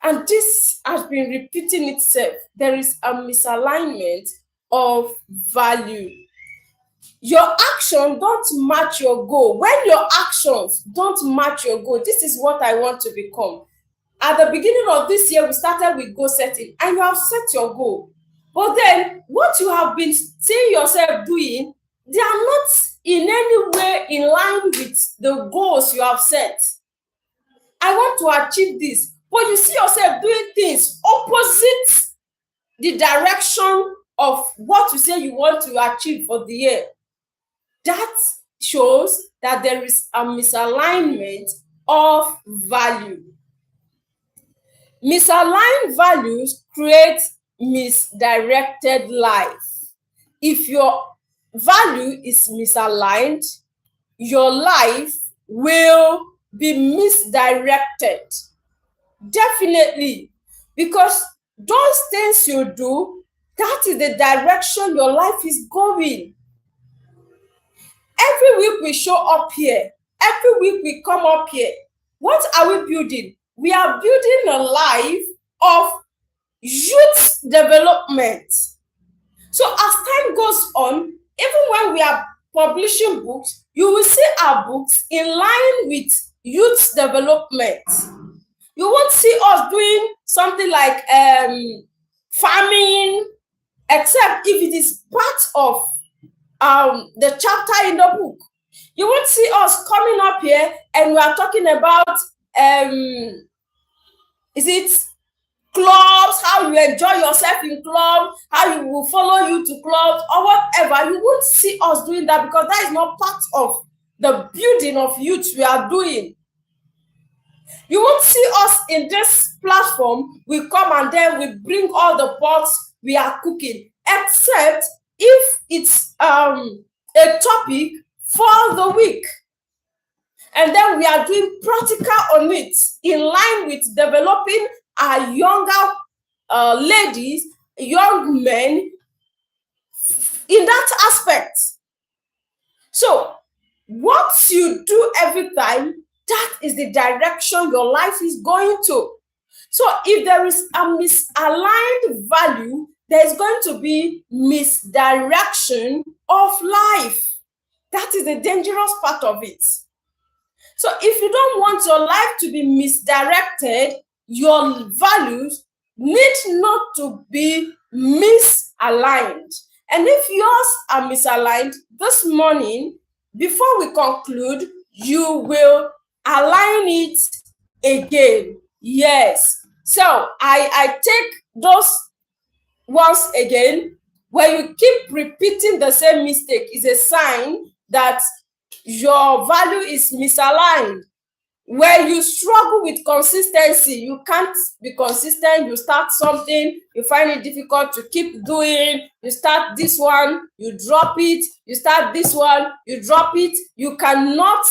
And this has been repeating itself. There is a misalignment of value. Your action don't match your goal. When your actions don't match your goal, this is what I want to become. At the beginning of this year, we started with goal setting, and you have set your goal. But then what you have been seeing yourself doing, they are not in any way in line with the goals you have set. I want to achieve this, but you see yourself doing things opposite the direction of what you say you want to achieve for the year. That shows that there is a misalignment of value. Misaligned values create misdirected life. If your value is misaligned, your life will be misdirected. Definitely. Because those things you do, that is the direction your life is going. Every week we show up here. Every week we come up here. What are we building? We are building a life of youth development. So as time goes on, even when we are publishing books, you will see our books in line with youth development. You won't see us doing something like farming, except if it is part of the chapter in the book. You won't see us coming up here and we are talking about is it clubs, how you enjoy yourself in clubs, how you will follow you to clubs or whatever. You won't see us doing that because that is not part of the building of youth we are doing. You won't see us in this platform. We come and then we bring all the pots we are cooking, except if it's a topic for the week. And then we are doing practical on it in line with developing our younger ladies, young men in that aspect. So what you do every time, that is the direction your life is going to. So if there is a misaligned value, there is going to be misdirection of life. That is the dangerous part of it. So if you don't want your life to be misdirected, your values need not to be misaligned. And if yours are misaligned, this morning, before we conclude, you will align it again. Yes. So I take those once again. When you keep repeating the same mistake, is a sign that your value is misaligned. Where you struggle with consistency, you can't be consistent. You start something, you find it difficult to keep doing. You start this one, you drop it. You start this one, you drop it. You cannot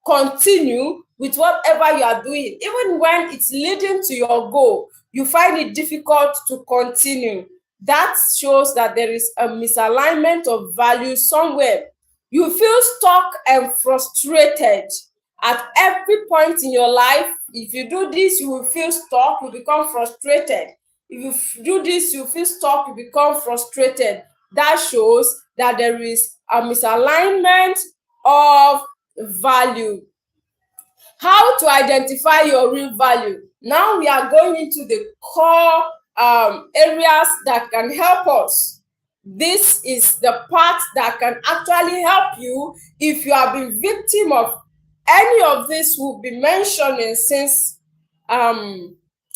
continue with whatever you are doing. Even when it's leading to your goal, you find it difficult to continue. That shows that there is a misalignment of value somewhere. You feel stuck and frustrated at every point in your life. If you do this, you will feel stuck, you become frustrated. If you do this, you feel stuck, you become frustrated. That shows that there is a misalignment of value. How to identify your real value? Now we are going into the core areas that can help us. This is the part that can actually help you if you have been victim of any of this we'll be mentioning since a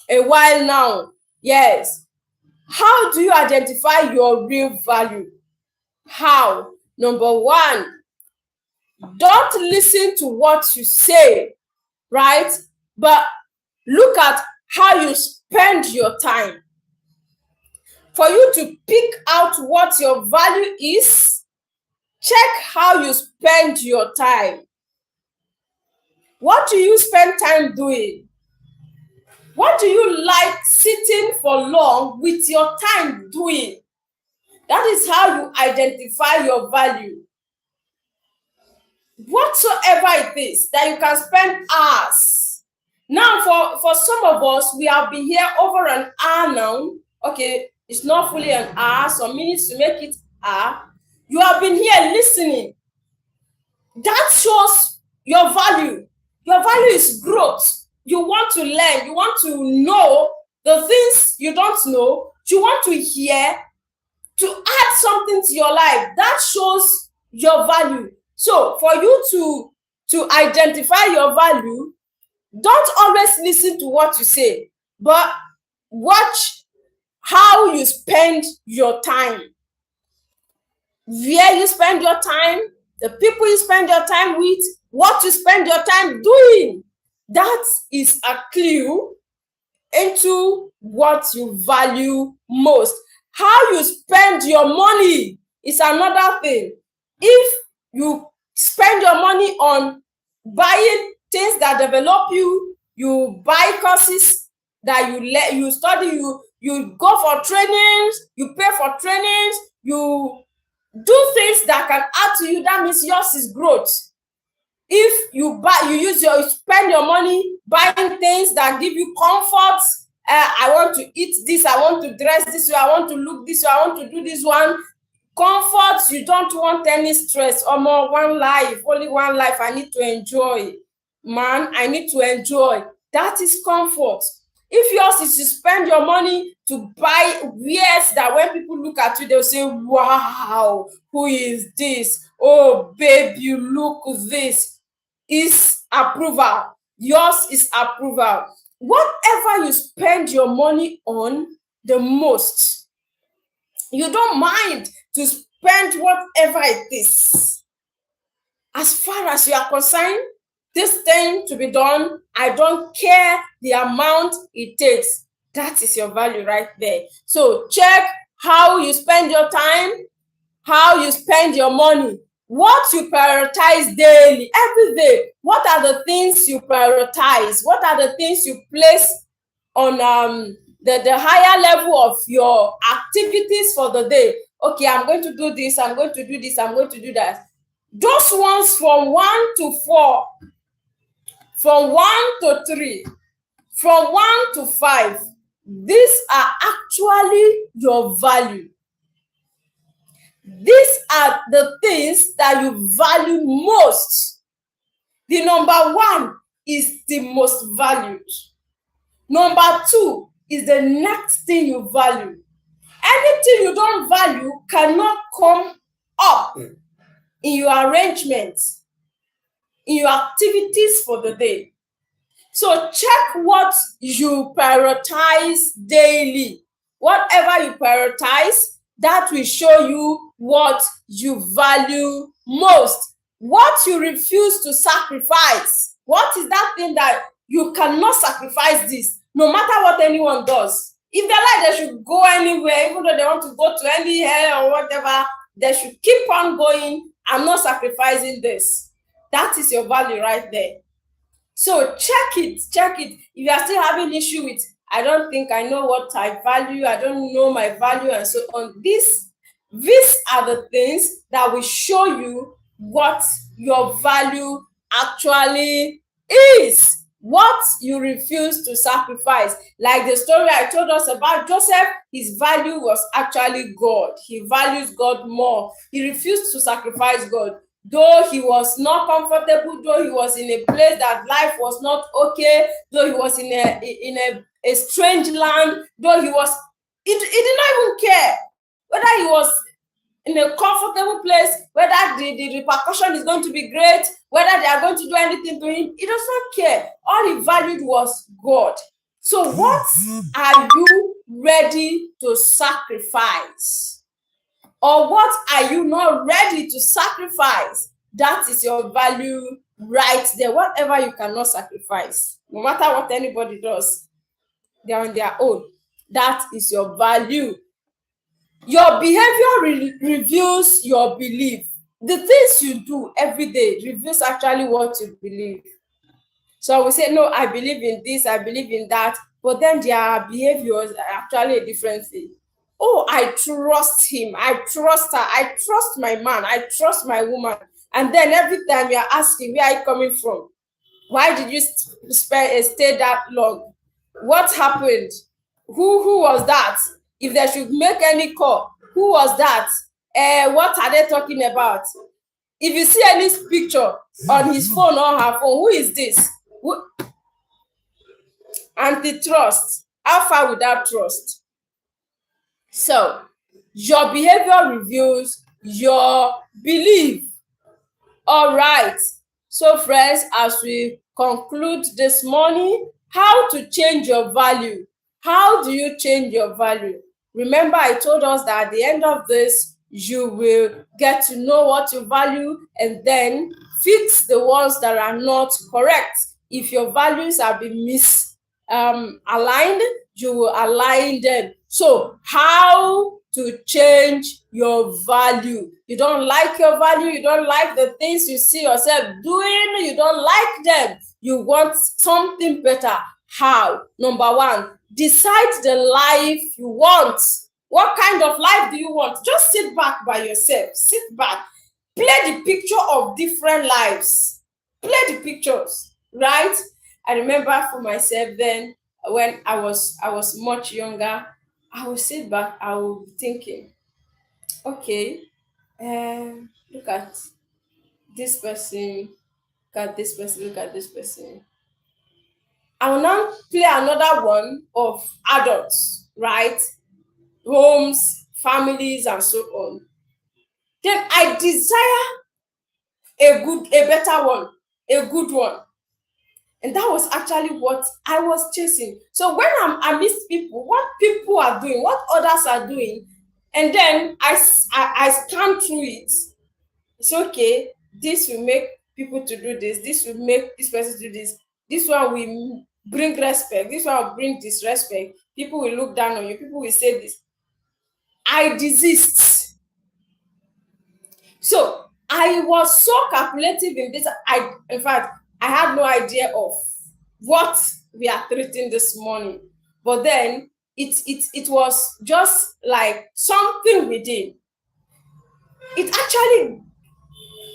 while now. Yes. How do you identify your real value? How? Number one, don't listen to what you say, right? But look at how you spend your time. For you to pick out what your value is, check how you spend your time. What do you spend time doing? What do you like sitting for long with your time doing? That is how you identify your value. Whatsoever it is that you can spend hours. Now, for some of us, we have been here over an hour now. Okay, it's not fully an hour, some minutes to make it hour. You have been here listening. That shows your value. Your value is growth. You want to learn. You want to know the things you don't know. You want to hear, to add something to your life. That shows your value. So for you to identify your value, don't always listen to what you say, but watch how you spend your time, where you spend your time, the people you spend your time with, what you spend your time doing. That is a clue into what you value most. How you spend your money is another thing. If you spend your money on buying things that develop you, you buy courses that you study, you go for trainings, you pay for trainings, you do things that can add to you, that means yours is growth. If you spend your money buying things that give you comfort, I want to eat this, I want to dress this way, I want to look this way, I want to do this one. Comfort, you don't want any stress. Only one life, I need to enjoy. Man, I need to enjoy. That is comfort. If yours is to spend your money to buy wares that when people look at you, they'll say, wow, who is this? Oh, babe, you look this. Is approval. Yours is approval. Whatever you spend your money on the most, you don't mind to spend whatever it is. As far as you are concerned, this thing to be done, I don't care the amount it takes. That is your value right there. So check how you spend your time, how you spend your money, what you prioritize daily, every day. What are the things you prioritize? What are the things you place on the higher level of your activities for the day? Okay, I'm going to do this, I'm going to do this, I'm going to do that. Those ones from 1 to 4, from 1 to 3, from 1 to 5, these are actually your value. These are the things that you value most. The number 1 is the most valued. Number 2 is the next thing you value. Anything you don't value cannot come up in your arrangements, in your activities for the day. So check what you prioritize daily. Whatever you prioritize, that will show you what you value most. What you refuse to sacrifice. What is that thing that you cannot sacrifice this, no matter what anyone does? If they like, they should go anywhere, even though they want to go to any hell or whatever, they should keep on going. I'm not sacrificing this. That is your value right there. So check it. If you are still having issue with, I don't think I know what I value, I don't know my value, and so on. These are the things that will show you what your value actually is. what you refuse to sacrifice. Like the story I told us about Joseph, his value was actually God. He values God more. He refused to sacrifice God. Though he was not comfortable, though he was in a place that life was not okay, though he was in a strange land, though he did not even care whether he was in a comfortable place, whether the repercussion is going to be great, whether they are going to do anything to him. He does not care. All he valued was God. So what are you ready to sacrifice? Or what are you not ready to sacrifice? That is your value right there. Whatever you cannot sacrifice, no matter what anybody does, they're on their own. That is your value. Your behavior reveals your belief. The things you do every day reveals actually what you believe. So we say, no, I believe in this, I believe in that, but then their behaviors are actually a different thing. Oh, I trust him, I trust her, I trust my man, I trust my woman. And then every time you're asking, where are you coming from? Why did you stay that long? What happened? Who was that? If they should make any call, who was that? What are they talking about? If you see any picture on his phone or her phone, who is this? Antitrust. How far without trust? So your behavior reveals your belief. All right. So friends, as we conclude this morning, how to change your value? How do you change your value? Remember, I told us that at the end of this, you will get to know what you value and then fix the ones that are not correct. If your values have been misaligned, you will align them. So how to change your value? You don't like your value, you don't like the things you see yourself doing, you don't like them, you want something better. How? Number one, decide the life you want. What kind of life do you want? Just sit back by yourself, sit back, play the picture of different lives, play the pictures, right? I remember for myself then, when I was much younger, I would sit back, I would be thinking, okay, look at this person, look at this person, look at this person. I will now play another one of adults, right? Homes, families, and so on. Then I desire a better one, a good one. And that was actually what I was chasing. So when I miss people, what people are doing, what others are doing, and then I scan through it. It's okay. This will make people to do this. This will make this person do this. This one will bring respect. This one will bring disrespect. People will look down on you. People will say this. I desist. So I was so calculative in this. In fact, I had no idea of what we are treating this morning. But then it was just like something within. It actually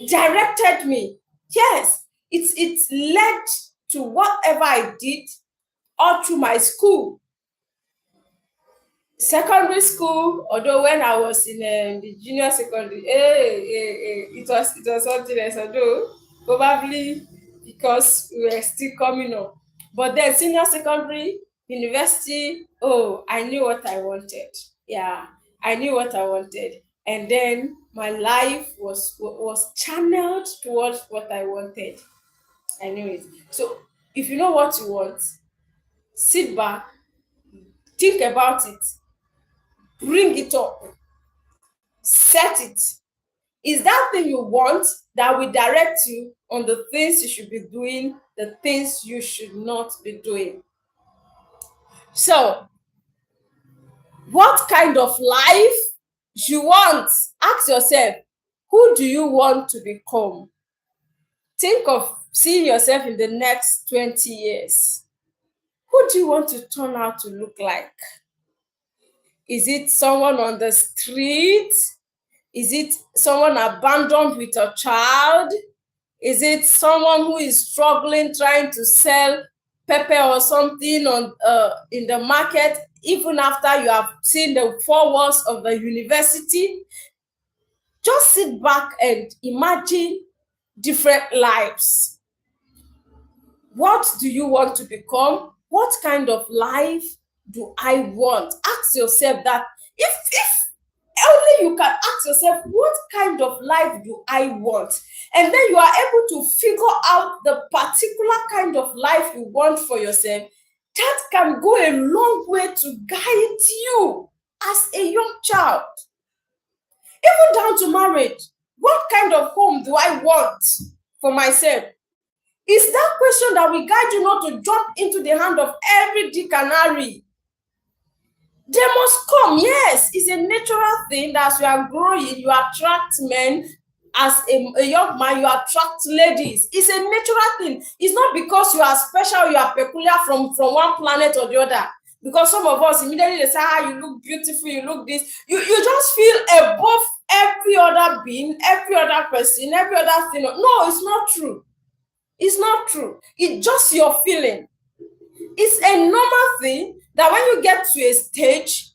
directed me. Yes, it led to whatever I did all through my school. Secondary school, although when I was in the junior secondary, it was something else, although probably because we were still coming up. But then senior secondary, university, oh, I knew what I wanted. Yeah, I knew what I wanted. And then my life was channeled towards what I wanted. I knew it. So if you know what you want, sit back, think about it, bring it up, set it. Is that thing you want that will direct you on the things you should be doing, the things you should not be doing? So what kind of life you want? Ask yourself, who do you want to become? Think of seeing yourself in the next 20 years. Who do you want to turn out to look like? Is it someone on the street? Is it someone abandoned with a child? Is it someone who is struggling trying to sell pepper or something on in the market, even after you have seen the four walls of the university. Just sit back and imagine different lives. What do you want to become? What kind of life do I want? Ask yourself that. If only you can ask yourself, what kind of life do I want? And then you are able to figure out the particular kind of life you want for yourself. That can go a long way to guide you as a young child. Even down to marriage. What kind of home do I want for myself? It's that question that will guide you not to jump into the hand of every Dick and Harry. They must come. Yes, it's a natural thing that as you are growing, you attract men. As a young man, you attract ladies. It's a natural thing. It's not because you are special, you are peculiar from one planet or the other. Because some of us immediately they say, you look beautiful, you look this. You just feel above every other being, every other person, every other thing. No, it's not true. It's not true. It's just your feeling. It's a normal thing that when you get to a stage,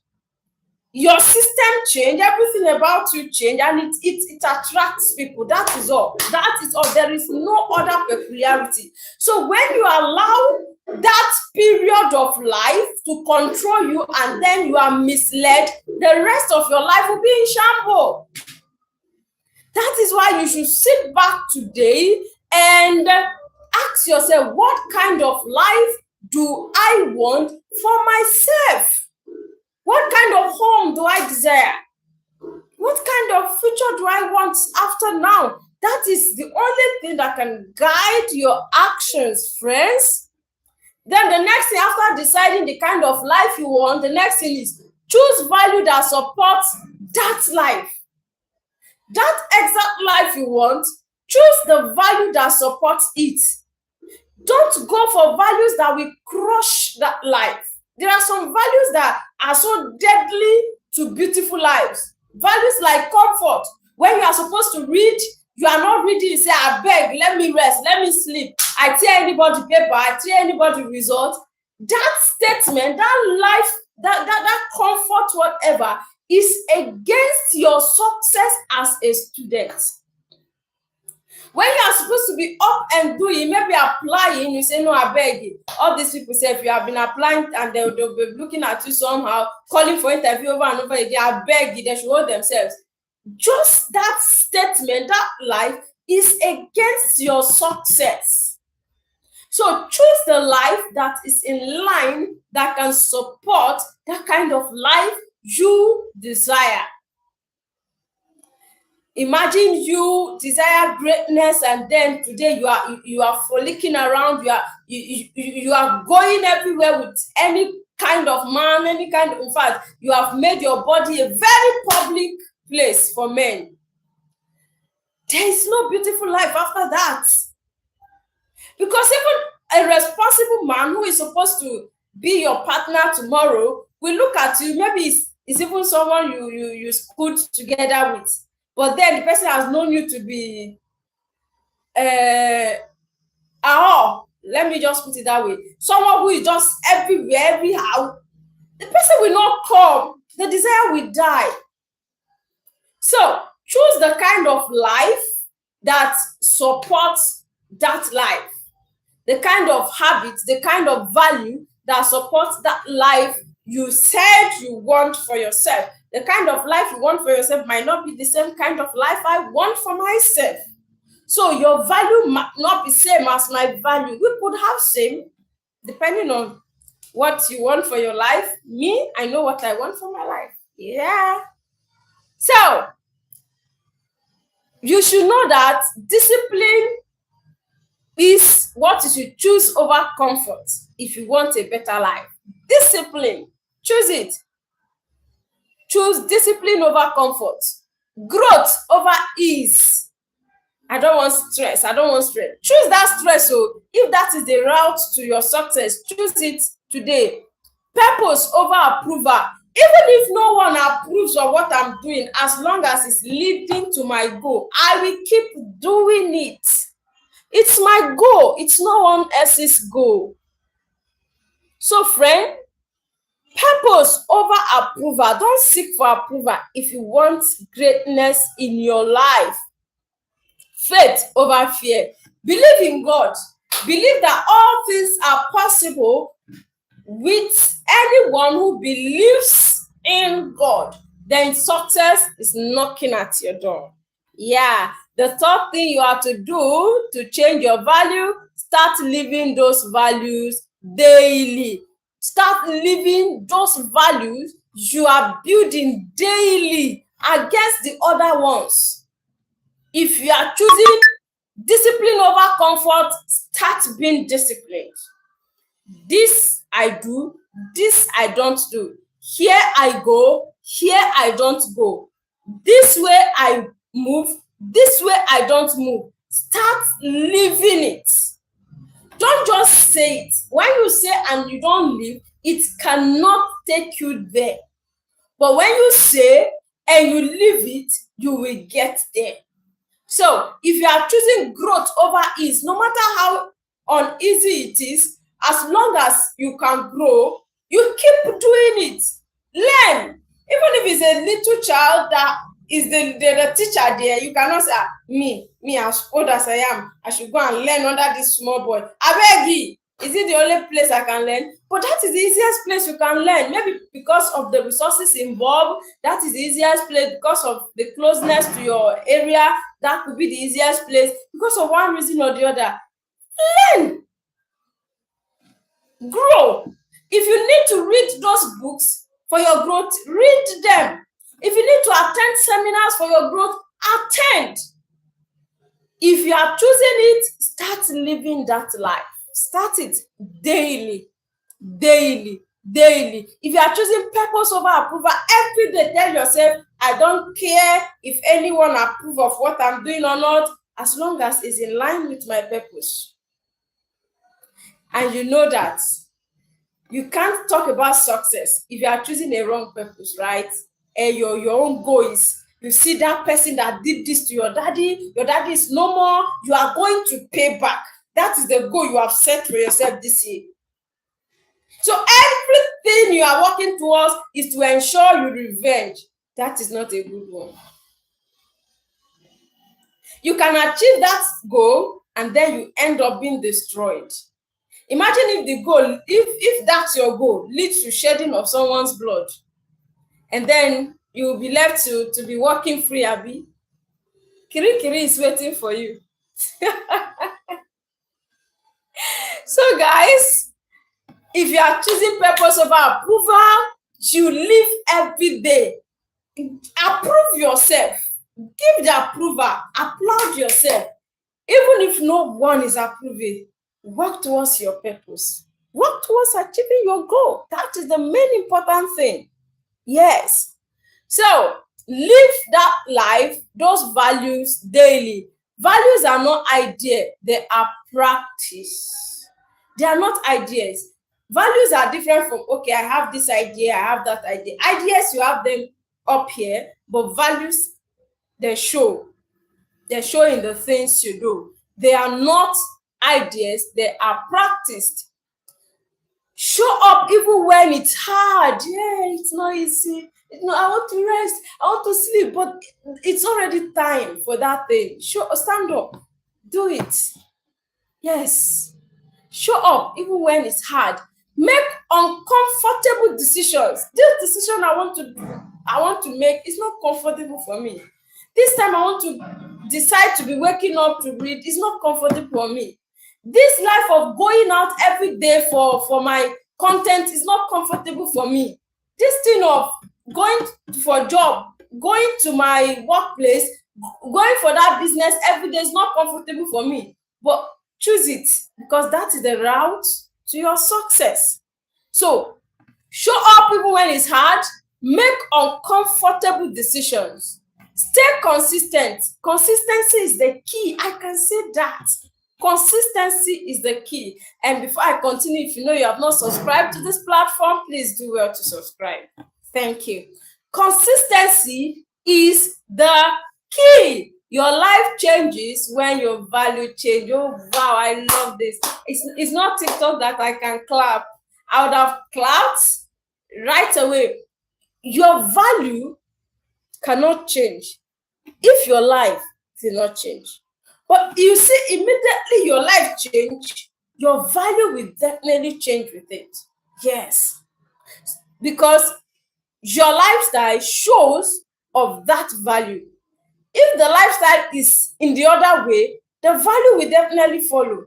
your system change, everything about you change, and it attracts people. That is all. That is all. There is no other peculiarity. So when you allow that period of life to control you and then you are misled, the rest of your life will be in shambles. That is why you should sit back today and ask yourself, what kind of life do I want for myself? What kind of home do I desire? What kind of future do I want after now? That is the only thing that can guide your actions, friends. Then the next thing, after deciding the kind of life you want, the next thing is choose value that supports that life. That exact life you want, choose the value that supports it. Don't go for values that will crush that life. There are some values that are so deadly to beautiful lives. Values like comfort. When you are supposed to read, you are not reading, you say, I beg, let me rest, let me sleep. I tear anybody paper, I tear anybody result. That statement, that life, that comfort, whatever, is against your success as a student. When you are supposed to be up and doing, maybe applying, you say, no, I beg you. All these people say, if you have been applying and they'll be looking at you somehow, calling for interview over and over again, I beg you, they should hold themselves. Just that statement, that life is against your success. So choose the life that is in line, that can support that kind of life you desire. Imagine you desire greatness and then today you are frolicking around, you are going everywhere with any kind of man, any kind of, in fact, you have made your body a very public place for men. There is no beautiful life after that. Because even a responsible man who is supposed to be your partner tomorrow will look at you, maybe it's even someone you schooled together with. But then the person has known you to be, let me just put it that way. Someone who is just everywhere, everyhow. The person will not come. The desire will die. So choose the kind of life that supports that life. The kind of habits, the kind of value that supports that life you said you want for yourself. The kind of life you want for yourself might not be the same kind of life I want for myself. So your value might not be same as my value. We could have same, depending on what you want for your life. Me, I know what I want for my life. Yeah. So you should know that discipline is what you should choose over comfort if you want a better life. Discipline, choose it. Choose discipline over comfort. Growth over ease. I don't want stress. I don't want stress. Choose that stress. So if that is the route to your success, choose it today. Purpose over approval. Even if no one approves of what I'm doing, as long as it's leading to my goal, I will keep doing it. It's my goal. It's no one else's goal. So, friend, purpose over approval. Don't seek for approval if you want greatness in your life. Faith over fear. Believe in God. Believe that all things are possible with anyone who believes in God. Then success is knocking at your door. Yeah, the third thing you have to do to change your value, start living those values daily. Start living those values you are building daily against the other ones. If you are choosing discipline over comfort, start being disciplined. This I do, this I don't do. Here I go, here I don't go. This way I move, this way I don't move. Start living it. Don't just say it. When you say and you don't live, it cannot take you there. But when you say and you live it, you will get there. So if you are choosing growth over ease, no matter how uneasy it is, as long as you can grow, you keep doing it. Learn. Even if it's a little child that is the teacher there, you cannot say, me as old as I am, I should go and learn under this small boy. Abeg, is it the only place I can learn? But that is the easiest place you can learn. Maybe because of the resources involved, that is the easiest place. Because of the closeness to your area, that could be the easiest place. Because of one reason or the other, learn, grow. If you need to read those books for your growth, read them. If you need to attend seminars for your growth, attend. If you are choosing it, start living that life. Start it daily. If you are choosing purpose over approval, every day tell yourself, I don't care if anyone approve of what I'm doing or not, as long as it's in line with my purpose. And you know that you can't talk about success if you are choosing a wrong purpose, right? And your own goal is, you see that person that did this to your daddy is no more, you are going to pay back. That is the goal you have set for yourself this year. So everything you are working towards is to ensure you revenge. That is not a good one. You can achieve that goal and then you end up being destroyed. Imagine if the goal, if that's your goal, leads to shedding of someone's blood, and then you will be left to be walking free, Abi. Kiri is waiting for you. So guys, if you are choosing purpose over approval, you live every day. Approve yourself. Give the approval. Applaud yourself. Even if no one is approving, work towards your purpose. Work towards achieving your goal. That is the main important thing. Yes. So live that life, those values daily. Values are not ideas, they are practice. They are not ideas. Values are different from, okay, I have this idea, I have that idea. Ideas, you have them up here, but values, they show in the things you do. They are not ideas, they are practiced. Show up even when it's hard. Yeah, it's not easy. I want to rest, I want to sleep, but it's already time for that thing. Stand up, do it. Yes, show up even when it's hard. Make uncomfortable decisions. This decision I want to make is not comfortable for me. This time I want to decide to be waking up to read. It's not comfortable for me. This life of going out every day for my content is not comfortable for me. This thing of going for a job, going to my workplace, going for that business every day is not comfortable for me. But choose it, because that is the route to your success. So show up even when it's hard. Make uncomfortable decisions. Stay consistent. Consistency is the key. I can say that. Consistency is the key. And before I continue, if you know you have not subscribed to this platform, please do well to subscribe. Thank you. Consistency is the key. Your life changes when your value changes. Oh, wow, I love this. It's not TikTok that I can clap. I would have clapped right away. Your value cannot change if your life did not change. But you see, immediately your life change, your value will definitely change with it. Yes, because your lifestyle shows of that value. If the lifestyle is in the other way, the value will definitely follow.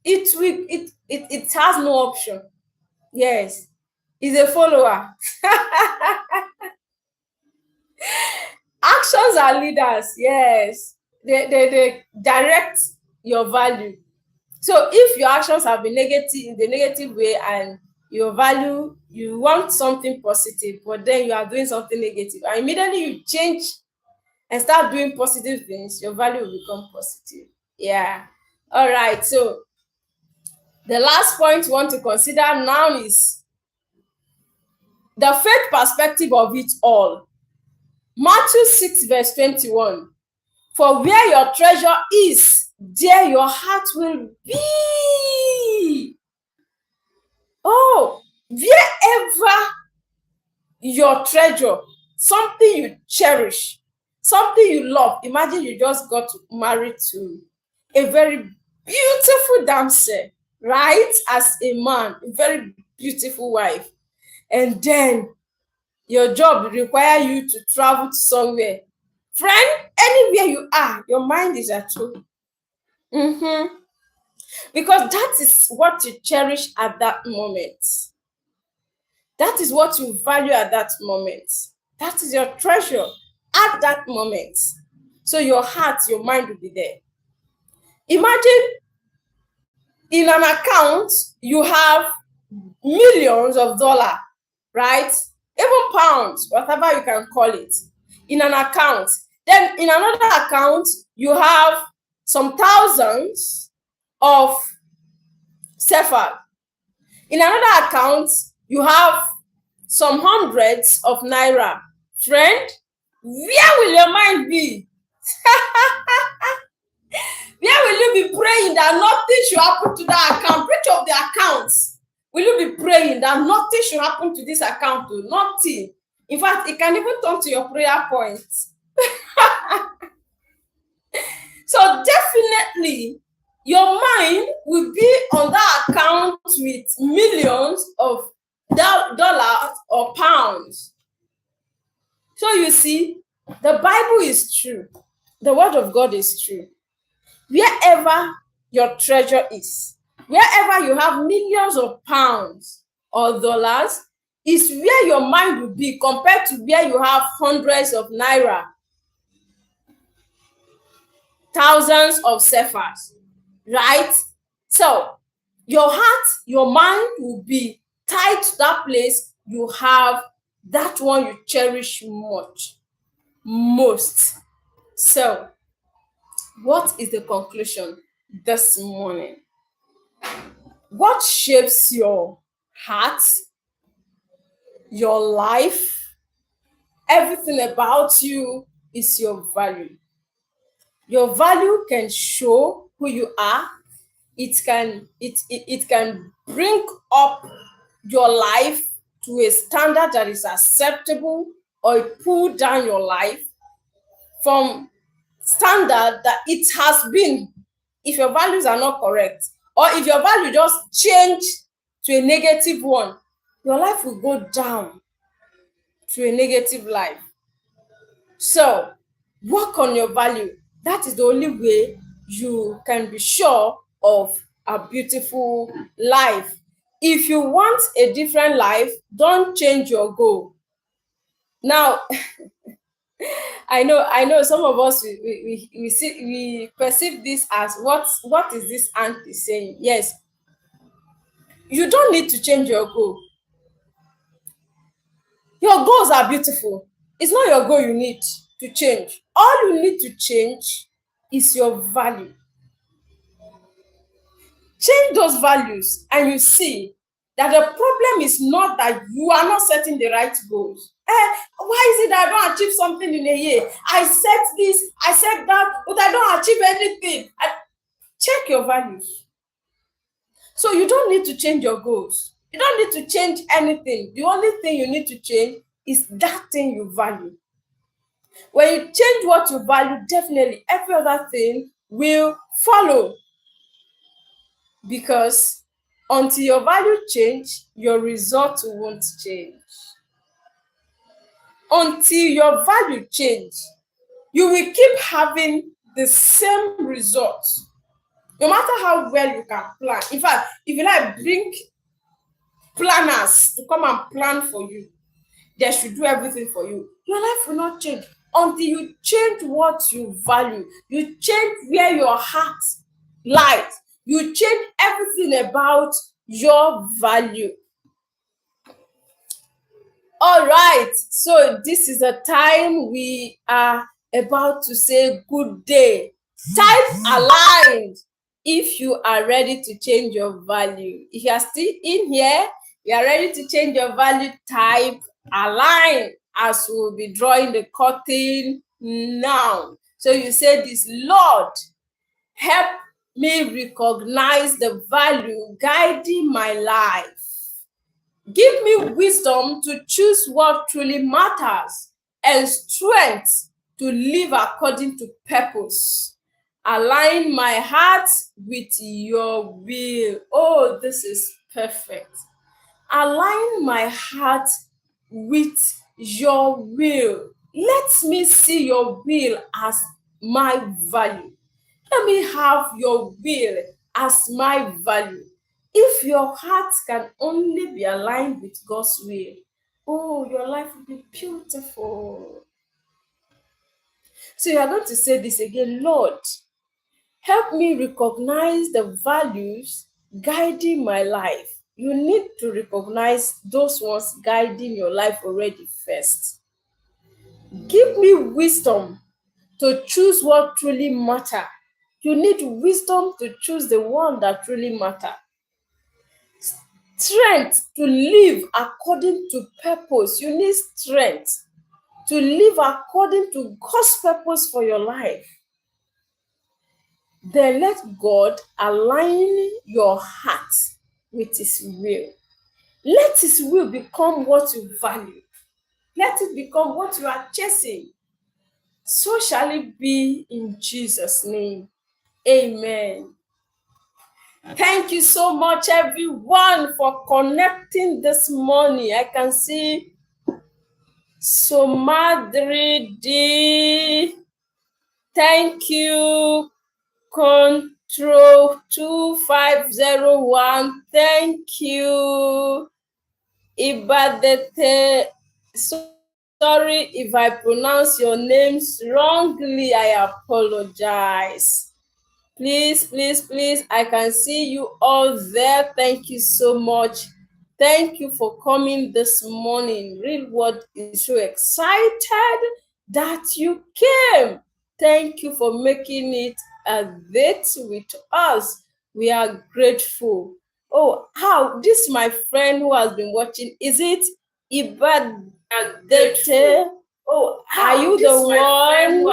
It has no option. Yes, it's a follower. Actions are leaders. Yes, they direct your value. So if your actions have been negative in the negative way, and your value, you want something positive, but then you are doing something negative, and immediately you change and start doing positive things, your value will become positive. Yeah. All right. So the last point we want to consider now is the faith perspective of it all. Matthew 6, verse 21. For where your treasure is, there your heart will be. Oh, wherever your treasure, something you cherish, something you love. Imagine you just got married to a very beautiful damsel, right? As a man, a very beautiful wife. And then your job require you to travel to somewhere. Friend, anywhere you are, your mind is at home. Because that is what you cherish at that moment. That is what you value at that moment. That is your treasure at that moment. So your heart, your mind will be there. Imagine in an account, you have millions of dollars, right? Even pounds, whatever you can call it, in an account. Then in another account, you have some thousands of sefa. In another account, you have some hundreds of naira. Friend, where will your mind be? Where will you be praying that nothing should happen to that account? Which of the accounts will you be praying that nothing should happen to this account? Nothing. In fact, it can even turn to your prayer point. So definitely, your mind will be on that account with millions of dollars or pounds. So you see, the Bible is true. The word of God is true. Wherever your treasure is, wherever you have millions of pounds or dollars, is where your mind will be compared to where you have hundreds of naira, thousands of sefas, right? So your heart, your mind will be tied to that place. You have that one you cherish most. So what is the conclusion this morning? What shapes your heart, your life, everything about you is your value. Your value can show who you are. It can bring up your life to a standard that is acceptable, or it pull down your life from standard that it has been, if your values are not correct, or if your value just change to a negative one, your life will go down to a negative life. So work on your value. That is the only way you can be sure of a beautiful life. If you want a different life, don't change your goal. Now, I know some of us we perceive this as what is this auntie saying? Yes, you don't need to change your goal. Your goals are beautiful. It's not your goal you need to change. All you need to change is your value. Change those values and you see that the problem is not that you are not setting the right goals. Why is it that I don't achieve something in a year? I set this, I set that, but I don't achieve anything. Check your values. So you don't need to change your goals. You don't need to change anything. The only thing you need to change is that thing you value. When you change what you value, definitely every other thing will follow. Because until your value change, your result won't change. Until your value change, you will keep having the same results. No matter how well you can plan. In fact, if you like, bring planners to come and plan for you. They should do everything for you. Your life will not change until you change what you value. You change where your heart lies. You change everything about your value. All right, so this is a time we are about to say good day. Type aligned if you are ready to change your value. If you are still in here, you are ready to change your value, type align as we'll be drawing the curtain now. So you say this: Lord, help me recognize the value guiding my life. Give me wisdom to choose what truly matters and strength to live according to purpose. Align my heart with your will. Oh, this is perfect. Align my heart with your will. Let me see your will as my value. Let me have your will as my value. If your heart can only be aligned with God's will, oh, your life will be beautiful. So you are going to say this again: Lord, help me recognize the values guiding my life. You need to recognize those ones guiding your life already first. Give me wisdom to choose what truly matter. You need wisdom to choose the one that truly matter. Strength to live according to purpose. You need strength to live according to God's purpose for your life. Then let God align your heart with His will. Let His will become what you value. Let it become what you are chasing. So shall it be in Jesus' name. Amen. Thank you so much, everyone, for connecting this morning. I can see Somadri D. Thank you. Control 2501. Thank you. Ibadete. Sorry if I pronounce your names wrongly. I apologize. Please, please, please, I can see you all there. Thank you so much. Thank you for coming this morning. Real Word is so excited that you came. Thank you for making it a date with us. We are grateful. Oh, how? This my friend who has been watching. Is it Ibadete? Oh, are you the one?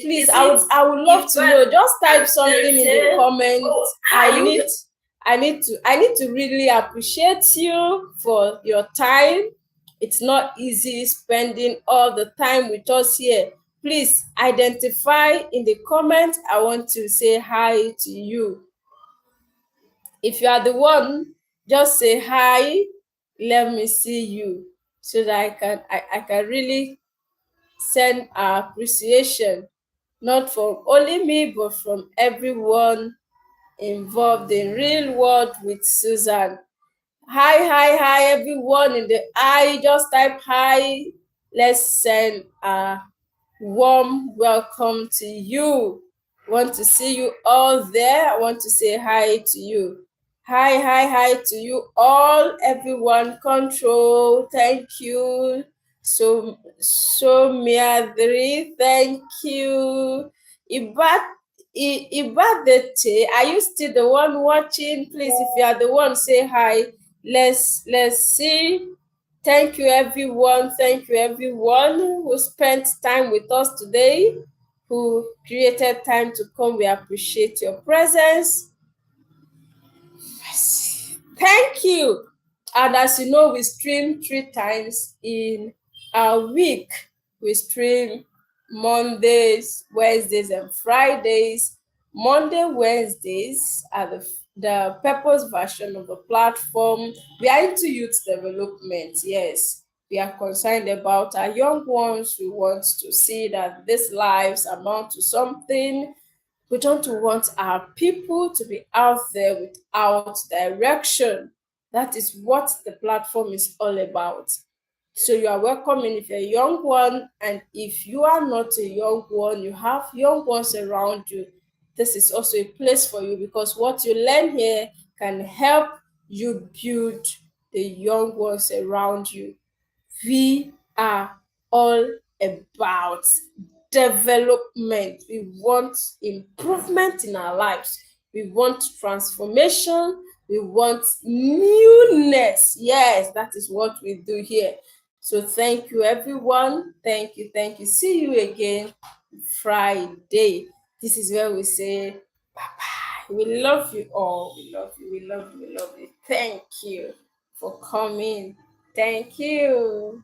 Please, I would love to know. Just type something in the comments. I need to really appreciate you for your time. It's not easy spending all the time with us here. Please identify in the comments. I want to say hi to you. If you are the one, just say hi. Let me see you so that I can really send our appreciation, not from only me, but from everyone involved in Real World with Susan. Hi, everyone in the I. Just type hi. Let's send a warm welcome to you. Want to see you all there. I want to say hi to you. Hi to you all, everyone. Control, thank you. So Miadri, thank you. Ibadete, are you still the one watching? Please, if you are the one, say hi. Let's see. Thank you, everyone. Thank you, everyone who spent time with us today, who created time to come. We appreciate your presence. Thank you. And as you know, we stream 3 times in a week. We stream Mondays, Wednesdays, and Fridays. Monday, Wednesdays are the purpose version of the platform. We are into youth development, yes. We are concerned about our young ones. We want to see that these lives amount to something. We don't want our people to be out there without direction. That is what the platform is all about. So you are welcome in if you're a young one, and if you are not a young one, you have young ones around you. This is also a place for you because what you learn here can help you build the young ones around you. We are all about development. We want improvement in our lives. We want transformation. We want newness. Yes, that is what we do here. So thank you, everyone. Thank you. Thank you. See you again Friday. This is where we say bye bye. We love you all. We love you. We love you. We love you. Thank you for coming. Thank you.